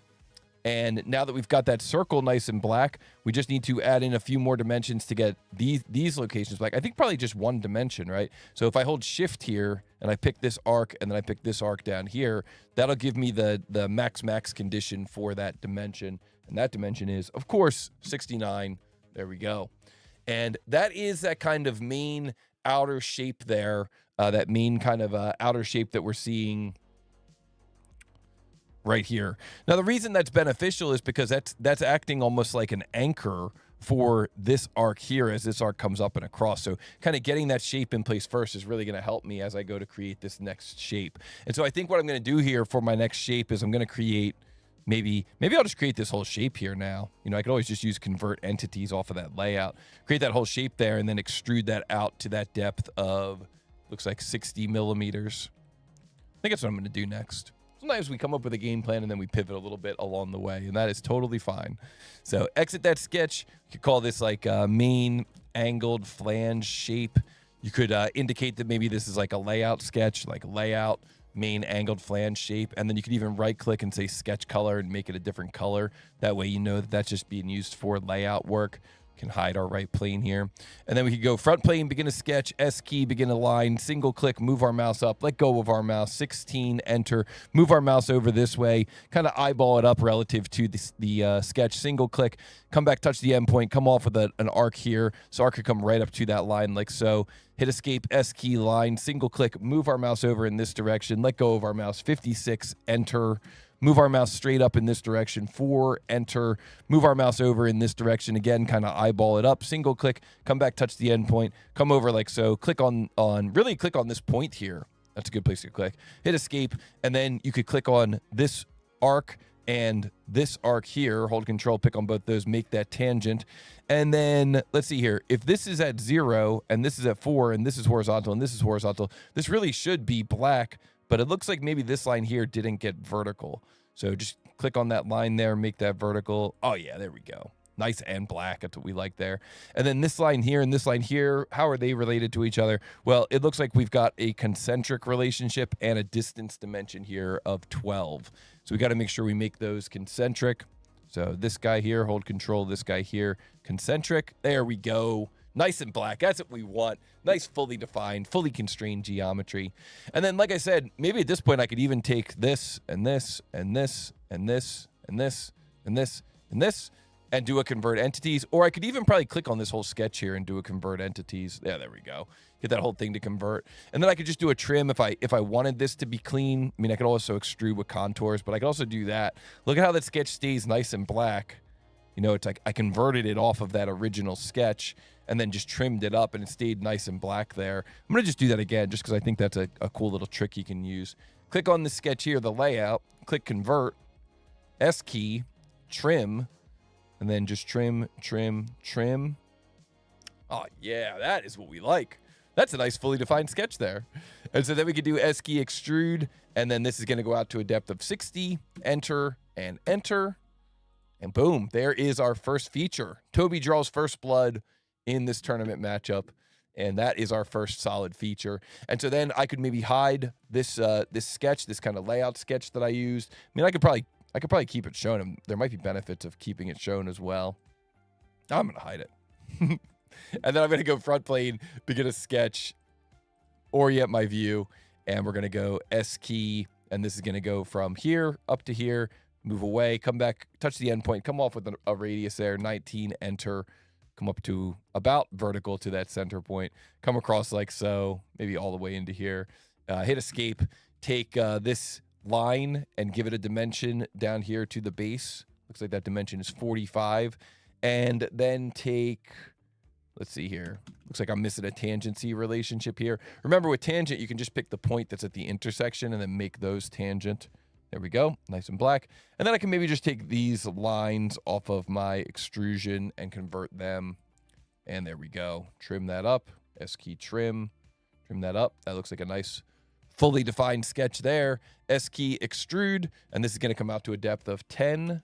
Speaker 1: And now that we've got that circle nice and black, we just need to add in a few more dimensions to get these locations black. I think probably just one dimension, right? So if I hold shift here and I pick this arc and then I pick this arc down here, that'll give me the max condition for that dimension. And that dimension is, of course, 69. There we go. And that is that kind of main outer shape there, that main kind of outer shape that we're seeing right here. Now, the reason that's beneficial is because that's acting almost like an anchor for this arc here as this arc comes up and across. So kind of getting that shape in place first is really going to help me as I go to create this next shape. And so I think what I'm going to do here for my next shape is I'm going to create maybe I'll just create this whole shape here now. I could always just use convert entities off of that layout, create that whole shape there, and then extrude that out to that depth of, looks like 60 millimeters. I think that's what I'm going to do next. Sometimes we come up with a game plan and then we pivot a little bit along the way, and that is totally fine. So exit that sketch. You could call this like a main angled flange shape. You could indicate that maybe this is like a layout sketch, like layout, main angled flange shape. And then you could even right click and say sketch color and make it a different color. That way you know that that's just being used for layout work. Can hide our right plane here. And then we could go front plane, begin a sketch, S key, begin a line, single click, move our mouse up, let go of our mouse, 16, enter, move our mouse over this way, kind of eyeball it up relative to the sketch, single click, come back, touch the endpoint, come off with an arc here. So arc could come right up to that line like so. Hit escape, S key, line, single click, move our mouse over in this direction, let go of our mouse, 56, enter. Move our mouse straight up in this direction, 4, enter, move our mouse over in this direction, again, kind of eyeball it up, single click, come back, touch the endpoint, come over like so, click really click on this point here. That's a good place to click. Hit escape, and then you could click on this arc and this arc here, hold control, pick on both those, make that tangent. And then, let's see here, if this is at 0, and this is at 4, and this is horizontal, and this is horizontal, this really should be black, but it looks like maybe this line here didn't get vertical. So just click on that line there, make that vertical. Oh yeah, there we go. Nice and black, that's what we like there. And then this line here and this line here, how are they related to each other? Well, it looks like we've got a concentric relationship and a distance dimension here of 12. So we got to make sure we make those concentric. So this guy here, hold control, this guy here, concentric. There we go. Nice and black. That's what we want. Nice, fully defined, fully constrained geometry. And then, like I said, maybe at this point I could even take this and this and this and this and this and this and this and do a convert entities. Or I could even probably click on this whole sketch here and do a convert entities. Yeah, there we go. Get that whole thing to convert. And then I could just do a trim if I wanted this to be clean. I mean, I could also extrude with contours, but I could also do that. Look at how that sketch stays nice and black. You know, it's like I converted it off of that original sketch and then just trimmed it up and it stayed nice and black there. I'm going to just do that again just because I think that's a cool little trick you can use. Click on the sketch here, the layout, click convert, S key, trim, and then just trim, trim, trim. Oh, yeah, that is what we like. That's a nice fully defined sketch there. And so then we could do S key extrude, and then this is going to go out to a depth of 60, enter, and enter. And boom, there is our first feature. Toby draws first blood in this tournament matchup, and that is our first solid feature. And so then I could maybe hide this this sketch, this kind of layout sketch that I used. I mean, I could probably keep it shown, and there might be benefits of keeping it shown as well. I'm gonna hide it. And then I'm gonna go front plane, begin a sketch, orient my view, and we're gonna go S key, and this is gonna go from here up to here, move away, come back, touch the endpoint, come off with a radius there, 19, enter, come up to about vertical to that center point, come across like so, maybe all the way into here, hit escape, take this line and give it a dimension down here to the base. Looks like that dimension is 45. And then take, let's see here. Looks like I'm missing a tangency relationship here. Remember, with tangent, you can just pick the point that's at the intersection and then make those tangent. There we go, nice and black. And then I can maybe just take these lines off of my extrusion and convert them. And there we go. Trim that up, S key trim that up. That looks like a nice fully defined sketch there. S key extrude, and this is gonna come out to a depth of 10.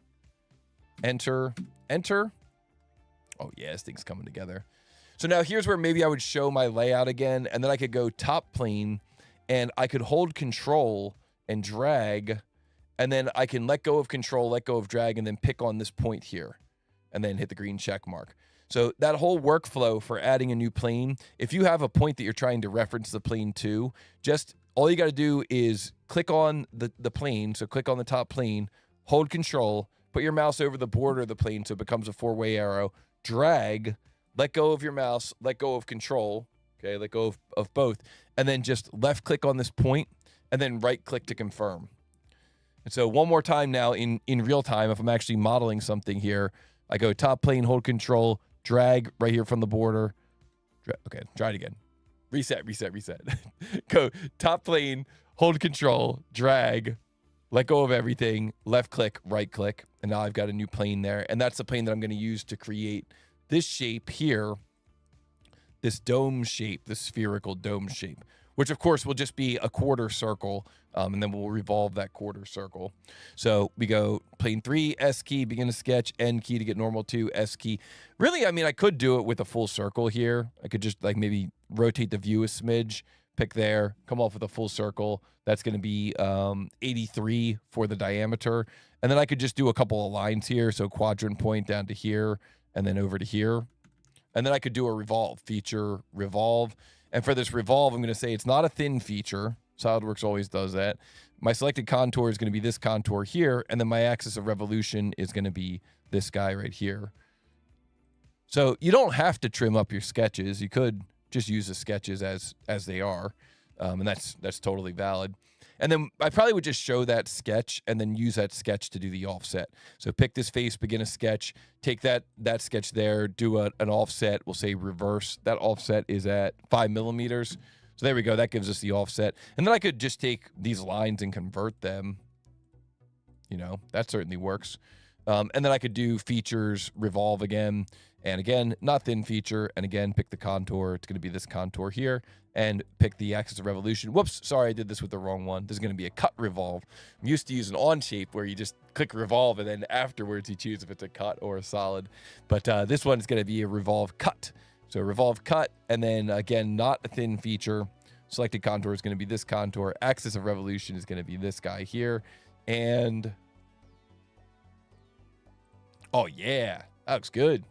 Speaker 1: Enter, enter. Oh yeah, this thing's coming together. So now here's where maybe I would show my layout again, and then I could go top plane, and I could hold control and drag, and then I can let go of control, let go of drag, and then pick on this point here, and then hit the green check mark. So that whole workflow for adding a new plane, if you have a point that you're trying to reference the plane to, just all you got to do is click on the plane. So click on the top plane, hold control, put your mouse over the border of the plane so it becomes a 4-way arrow, drag, let go of your mouse, let go of control, okay, let go of both, and then just left click on this point, and then right click to confirm. And so one more time now in real time, if I'm actually modeling something here, I go top plane, hold control, drag right here from the border. Okay, try it again. Reset. Go top plane, hold control, drag, let go of everything, left click, right click, and now I've got a new plane there. And that's the plane that I'm going to use to create this shape here, this dome shape, this spherical dome shape, which of course will just be a quarter circle, and then we'll revolve that quarter circle. So we go plane 3, S key, begin a sketch, N key to get normal to, S key. Really, I mean, I could do it with a full circle here. I could just like maybe rotate the view a smidge, pick there, come off with a full circle. That's going to be 83 for the diameter. And then I could just do a couple of lines here. So quadrant point down to here and then over to here. And then I could do a revolve, feature, revolve. And for this revolve, I'm going to say it's not a thin feature. SolidWorks always does that. My selected contour is going to be this contour here. And then my axis of revolution is going to be this guy right here. So you don't have to trim up your sketches. You could just use the sketches as they are. And that's totally valid. And then I probably would just show that sketch and then use that sketch to do the offset. So pick this face, begin a sketch, take that sketch there, do an offset. We'll say reverse. That offset is at 5 millimeters. So there we go. That gives us the offset. And then I could just take these lines and convert them. You know, that certainly works. And then I could do features, revolve again. And again, not thin feature. And again, pick the contour. It's going to be this contour here. And pick the axis of revolution. Whoops, sorry, I did this with the wrong one. This is going to be a cut revolve. I'm used to using Onshape where you just click revolve and then afterwards you choose if it's a cut or a solid. But this one is going to be a revolve cut. So revolve cut, and then again, not a thin feature. Selected contour is going to be this contour. Axis of revolution is going to be this guy here. And oh yeah, that looks good.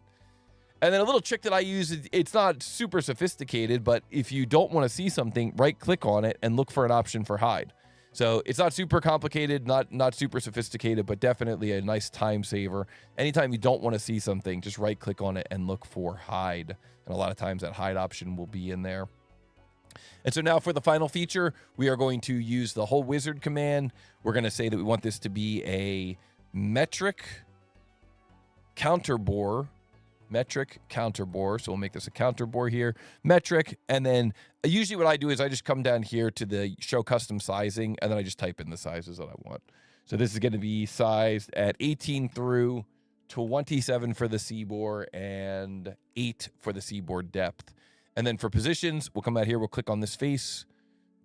Speaker 1: And then a little trick that I use, it's not super sophisticated, but if you don't want to see something, right click on it and look for an option for hide. So it's not super complicated, not super sophisticated, but definitely a nice time saver. Anytime you don't want to see something, just right click on it and look for hide. And a lot of times that hide option will be in there. And so now for the final feature, we are going to use the whole wizard command. We're going to say that we want this to be a metric counterbore. Metric counterbore. So we'll make this a counterbore here. Metric. And then usually what I do is I just come down here to the show custom sizing, and then I just type in the sizes that I want. So this is going to be sized at 18 through 27 for the C-bore and 8 for the C-bore depth. And then for positions, we'll come out here. We'll click on this face.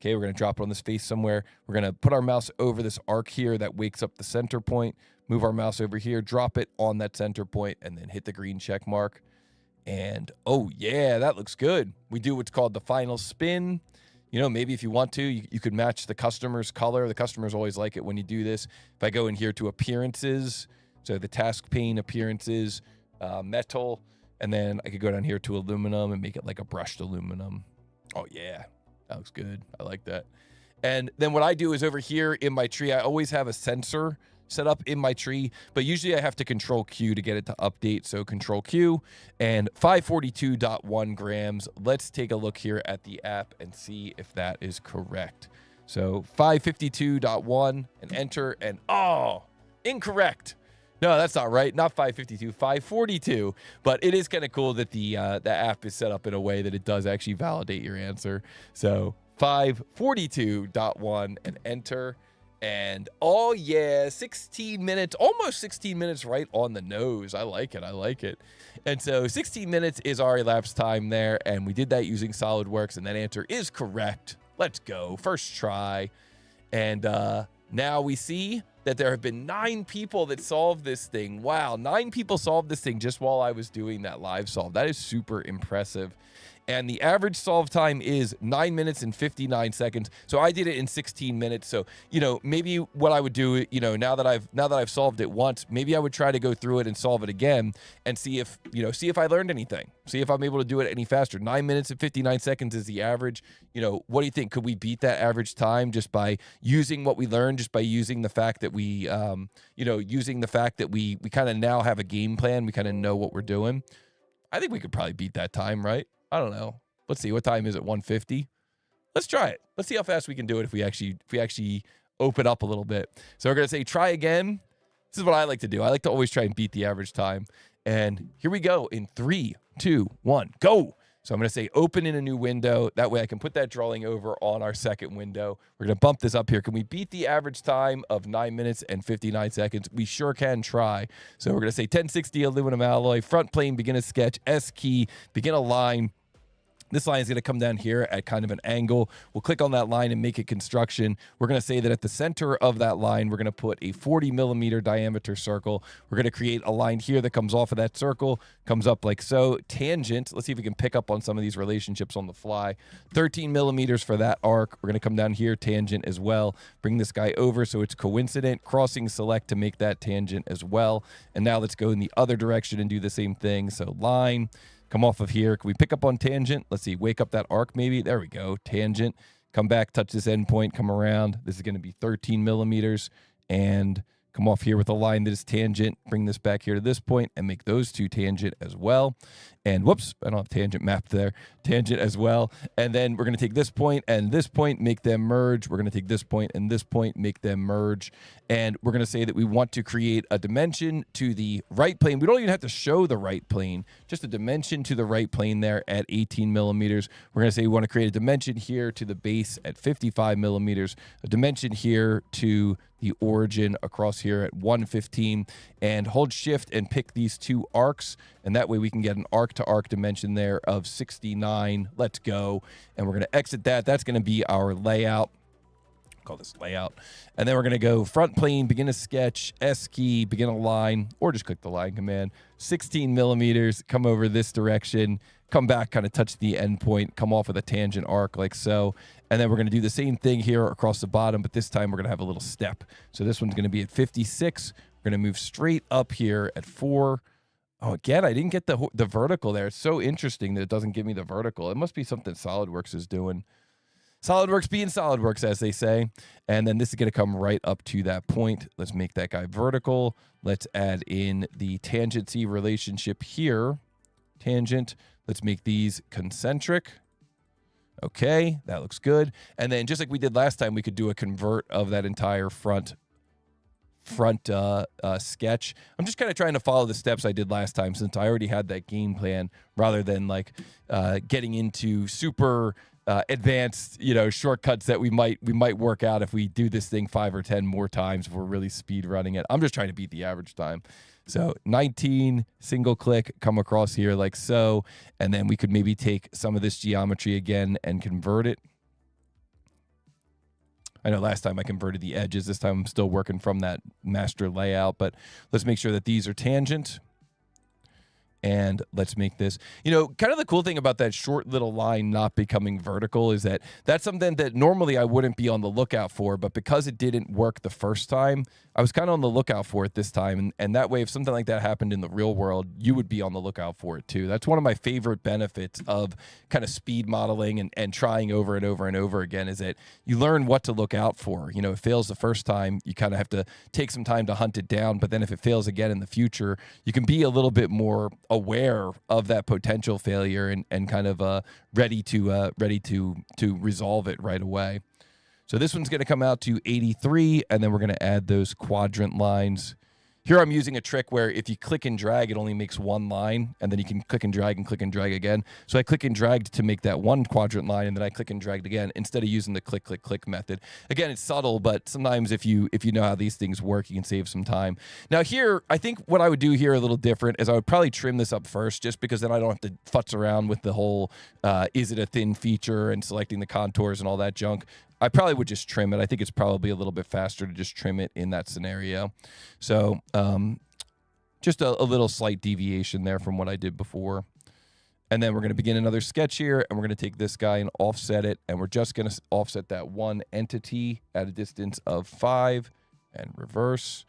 Speaker 1: Okay, we're going to drop it on this face somewhere. We're going to put our mouse over this arc here that wakes up the center point. Move our mouse over here, drop it on that center point, and then hit the green check mark. And, oh, yeah, that looks good. We do what's called the final spin. You know, maybe if you want to, you could match the customer's color. The customers always like it when you do this. If I go in here to appearances, so the task pane appearances, metal, and then I could go down here to aluminum and make it like a brushed aluminum. Oh, yeah, that looks good. I like that. And then what I do is over here in my tree, I always have a sensor set up in my tree, but usually I have to control Q to get it to update. So control Q and 542.1 grams. Let's take a look here at the app and see if that is correct. So 552.1 and enter, and oh, incorrect. No, that's not right. Not 552, 542. But it is kind of cool that the app is set up in a way that it does actually validate your answer. So 542.1 and enter. And oh yeah, 16 minutes, almost 16 minutes right on the nose. I like it. I like it. And so 16 minutes is our elapsed time there. And we did that using SolidWorks, and that answer is correct. Let's go. First try. And now we see that there have been 9 people that solved this thing. Wow, 9 people solved this thing just while I was doing that live solve. That is super impressive. And the average solve time is 9 minutes and 59 seconds. So I did it in 16 minutes. So, you know, maybe what I would do, you know, now that I've solved it once, maybe I would try to go through it and solve it again and see if I learned anything. See if I'm able to do it any faster. 9 minutes and 59 seconds is the average. You know, what do you think? Could we beat that average time just by using what we learned, just by using the fact that we kind of now have a game plan. We kind of know what we're doing. I think we could probably beat that time, right? I don't know. Let's see. What time is it? 1:50. Let's try it. Let's see how fast we can do it if we actually open up a little bit. So we're going to say try again. This is what I like to do. I like to always try and beat the average time. And here we go in 3, 2, 1, go. So I'm going to say open in a new window. That way I can put that drawing over on our second window. We're going to bump this up here. Can we beat the average time of 9 minutes and 59 seconds? We sure can try. So we're going to say 1060 aluminum alloy, front plane, begin a sketch, S key, begin a line. This line is going to come down here at kind of an angle. We'll click on that line and make it construction. We're going to say that at the center of that line, we're going to put a 40 millimeter diameter circle. We're going to create a line here that comes off of that circle, comes up like so. Tangent, let's see if we can pick up on some of these relationships on the fly. 13 millimeters for that arc. We're going to come down here, tangent as well. Bring this guy over so it's coincident. Crossing select to make that tangent as well. And now let's go in the other direction and do the same thing. So line. Come off of here. Can we pick up on tangent? Let's see. Wake up that arc maybe. There we go. Tangent. Come back. Touch this endpoint. Come around. This is going to be 13 millimeters. And come off here with a line that is tangent. Bring this back here to this point and make those two tangent as well. And whoops, I don't have tangent mapped there. Tangent as well. And then we're going to take this point and this point, make them merge. We're going to take this point and this point, make them merge. And we're going to say that we want to create a dimension to the right plane. We don't even have to show the right plane, just a dimension to the right plane there at 18 millimeters. We're going to say we want to create a dimension here to the base at 55 millimeters, a dimension here to the origin across here at 115, and hold shift and pick these two arcs. And that way we can get an arc to arc dimension there of 69. Let's go. And we're going to exit that. That's going to be our layout. Call this layout. And then we're going to go front plane, begin a sketch, S key, begin a line, or just click the line command. 16 millimeters, come over this direction, come back, kind of touch the end point, come off with a tangent arc like so. And then we're going to do the same thing here across the bottom, but this time we're going to have a little step. So this one's going to be at 56. We're going to move straight up here at 4. Oh, again, I didn't get the vertical there. It's so interesting that it doesn't give me the vertical. It must be something SolidWorks is doing. SolidWorks being SolidWorks, as they say. And then this is going to come right up to that point. Let's make that guy vertical. Let's add in the tangency relationship here. Tangent. Let's make these concentric. Okay, that looks good. And then just like we did last time, we could do a convert of that entire front sketch. I'm just kind of trying to follow the steps I did last time since I already had that game plan rather than like getting into super advanced, shortcuts that we might work out if we do this thing 5 or 10 more times if we're really speed running it. I'm just trying to beat the average time. So 19, single click, come across here like so, and then we could maybe take some of this geometry again and convert it. I know last time I converted the edges. This time I'm still working from that master layout, but let's make sure that these are tangent. And let's make this, kind of the cool thing about that short little line not becoming vertical is that that's something that normally I wouldn't be on the lookout for, but because it didn't work the first time, I was kind of on the lookout for it this time. And that way, if something like that happened in the real world, you would be on the lookout for it too. That's one of my favorite benefits of kind of speed modeling and trying over and over and over again is that you learn what to look out for. It fails the first time, you kind of have to take some time to hunt it down. But then if it fails again in the future, you can be a little bit more aware of that potential failure and kind of ready to resolve it right away. So this one's going to come out to 83, and then we're going to add those quadrant lines. Here I'm using a trick where if you click and drag, it only makes one line, and then you can click and drag again. So I click and dragged to make that one quadrant line, and then I click and dragged again instead of using the click, click, click method. Again, it's subtle, but sometimes if you know how these things work, you can save some time. Now here, I think what I would do here a little different is I would probably trim this up first, just because then I don't have to futz around with the whole is it a thin feature and selecting the contours and all that junk. I probably would just trim it. I think it's probably a little bit faster to just trim it in that scenario. So just a little slight deviation there from what I did before. And then we're going to begin another sketch here, and we're going to take this guy and offset it, and we're just going to offset that one entity at a distance of 5 and reverse.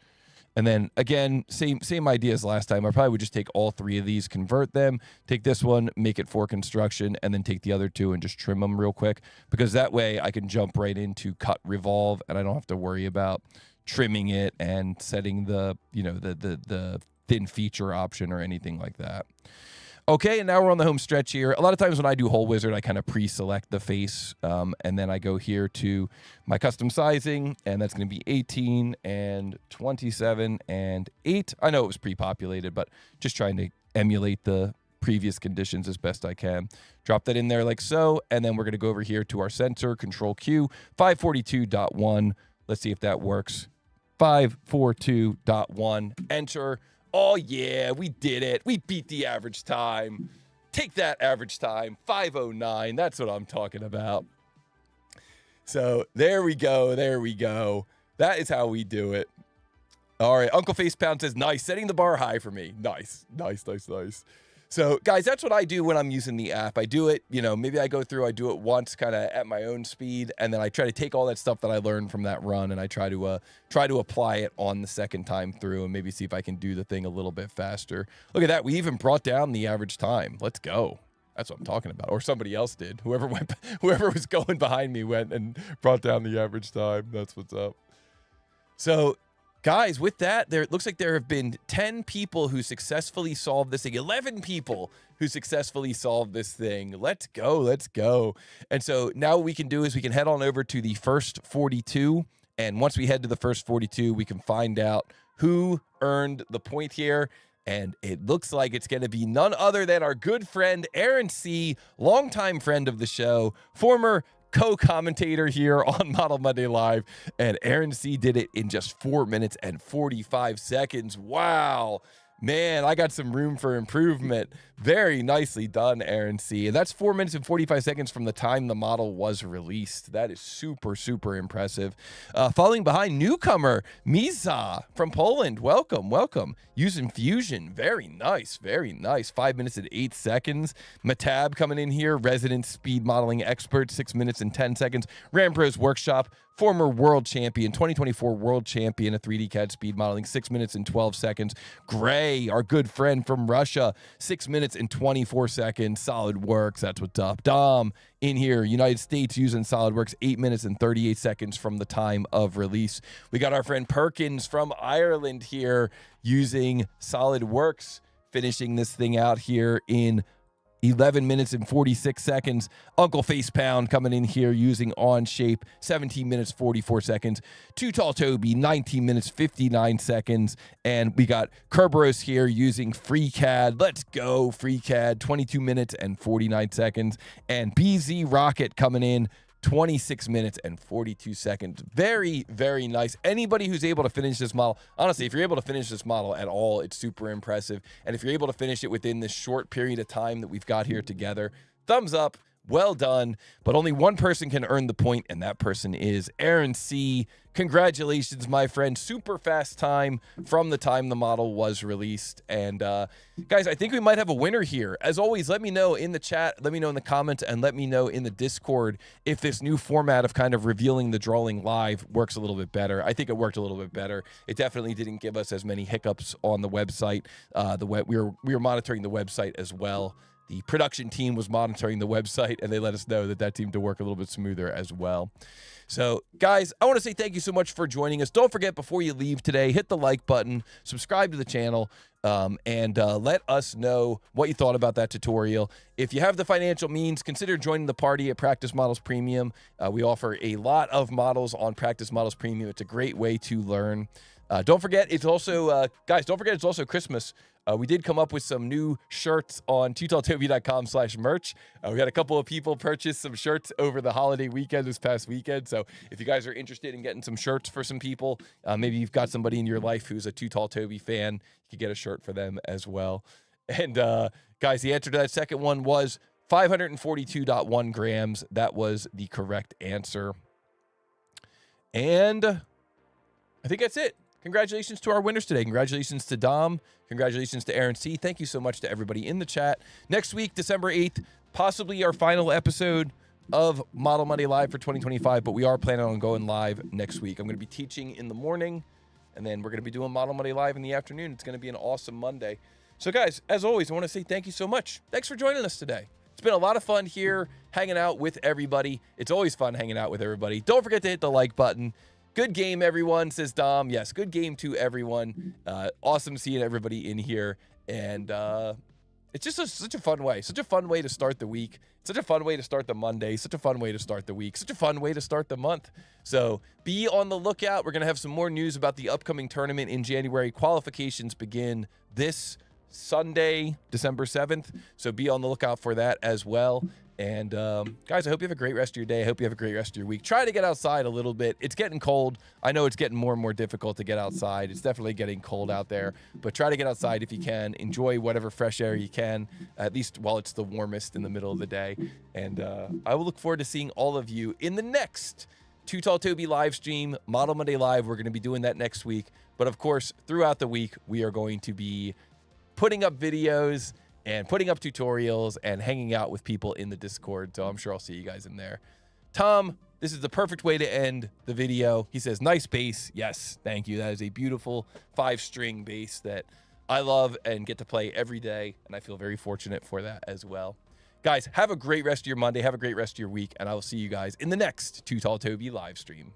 Speaker 1: And then again, same idea as last time. I probably would just take all 3 of these, convert them, take this one, make it for construction, and then take the other 2 and just trim them real quick, because that way I can jump right into cut revolve and I don't have to worry about trimming it and setting the thin feature option or anything like that. Okay, and now we're on the home stretch here. A lot of times when I do Hole Wizard, I kind of pre-select the face, and then I go here to my custom sizing, and that's going to be 18 and 27 and 8. I know it was pre-populated, but just trying to emulate the previous conditions as best I can. Drop that in there like so, and then we're going to go over here to our sensor, Control Q, 542.1. Let's see if that works. 542.1, enter. Oh, yeah, we did it. We beat the average time. Take that average time, 5:09. That's what I'm talking about. So there we go. There we go. That is how we do it. All right. Uncle Facepound says, nice. Setting the bar high for me. Nice. Nice, nice, nice. So, guys, that's what I do when I'm using the app. I do it, you know, maybe I go through, I do it once kind of at my own speed, and then I try to take all that stuff that I learned from that run, and I try to apply it on the second time through and maybe see if I can do the thing a little bit faster. Look at that. We even brought down the average time. Let's go. That's what I'm talking about. Or somebody else did. Whoever was going behind me went and brought down the average time. That's what's up. So, guys, with that, it looks like there have been 10 people who successfully solved this thing. 11 people who successfully solved this thing. Let's go. Let's go. And so now what we can do is we can head on over to the first 42. And once we head to the first 42, we can find out who earned the point here. And it looks like it's going to be none other than our good friend, Aaron C., longtime friend of the show, former co-commentator here on Model Monday Live, and Aaron C. did it in just 4 minutes and 45 seconds. Wow. Man, I got some room for improvement. Very nicely done, Aaron C. And that's 4 minutes and 45 seconds from the time the model was released. That is super, super impressive. Following behind, newcomer Miza from Poland. Welcome, welcome. Using Fusion. Very nice, very nice. 5 minutes and 8 seconds. Matab coming in here. Resident speed modeling expert. 6 minutes and 10 seconds. Rampro's Workshop. Former world champion, 2024 world champion of 3D CAD speed modeling, 6 minutes and 12 seconds. Gray, our good friend from Russia, 6 minutes and 24 seconds. SolidWorks, that's what's up. Dom in here, United States, using SolidWorks, 8 minutes and 38 seconds from the time of release. We got our friend Perkins from Ireland here using SolidWorks, finishing this thing out here in 11 minutes and 46 seconds. Uncle Facepound coming in here using Onshape, 17 minutes, 44 seconds. TooTallToby, 19 minutes, 59 seconds. And we got Kerberos here using FreeCAD. Let's go, FreeCAD, 22 minutes and 49 seconds. And BZ Rocket coming in, 26 minutes and 42 seconds. Very, very nice. Anybody who's able to finish this model, honestly, if you're able to finish this model at all, it's super impressive. And if you're able to finish it within this short period of time that we've got here together, thumbs up. Well done. But only one person can earn the point, and that person is Aaron C. Congratulations, my friend. Super fast time from the time the model was released. And guys, I think we might have a winner here. As always, let me know in the chat, let me know in the comments, and let me know in the Discord if this new format of kind of revealing the drawing live works a little bit better. I think it worked a little bit better. It definitely didn't give us as many hiccups on the website. We were monitoring the website as well. The production team was monitoring the website, and they let us know that that seemed to work a little bit smoother as well. So, guys, I want to say thank you so much for joining us. Don't forget, before you leave today, hit the like button, subscribe to the channel, and let us know what you thought about that tutorial. If you have the financial means, consider joining the party at Practice Models Premium. We offer a lot of models on Practice Models Premium. It's a great way to learn. Don't forget, it's also, guys, don't forget it's also Christmas. We did come up with some new shirts on TooTallToby.com/merch. We had a couple of people purchase some shirts over the holiday weekend this past weekend. So if you guys are interested in getting some shirts for some people, maybe you've got somebody in your life who's a TooTallToby fan, you could get a shirt for them as well. And guys, the answer to that second one was 542.1 grams. That was the correct answer. And I think that's it. Congratulations to our winners today. Congratulations to Dom. Congratulations to Aaron C. Thank you so much to everybody in the chat. Next week, December 8th, possibly our final episode of Model Monday Live for 2025, but we are planning on going live next week. I'm going to be teaching in the morning, and then we're going to be doing Model Monday Live in the afternoon. It's going to be an awesome Monday. So, guys, as always, I want to say thank you so much. Thanks for joining us today. It's been a lot of fun here hanging out with everybody. It's always fun hanging out with everybody. Don't forget to hit the like button. Good game, everyone, says Dom. Yes, good game to everyone. Awesome seeing everybody in here. And it's just such a fun way. Such a fun way to start the week. Such a fun way to start the Monday. Such a fun way to start the week. Such a fun way to start the month. So be on the lookout. We're going to have some more news about the upcoming tournament in January. Qualifications begin this Sunday, December 7th. So be on the lookout for that as well. And guys, I hope you have a great rest of your day. I hope you have a great rest of your week. Try to get outside a little bit. It's getting cold. I know it's getting more and more difficult to get outside. It's definitely getting cold out there, but try to get outside if you can. Enjoy whatever fresh air you can, at least while it's the warmest in the middle of the day. And I will look forward to seeing all of you in the next TooTallToby live stream, Model Monday Live. We're going to be doing that next week. But of course, throughout the week, we are going to be putting up videos and putting up tutorials and hanging out with people in the Discord. So I'm sure I'll see you guys in there. Tom, this is the perfect way to end the video. He says, nice bass. Yes, thank you. That is a beautiful 5-string bass that I love and get to play every day. And I feel very fortunate for that as well. Guys, have a great rest of your Monday. Have a great rest of your week. And I will see you guys in the next TooTallToby live stream.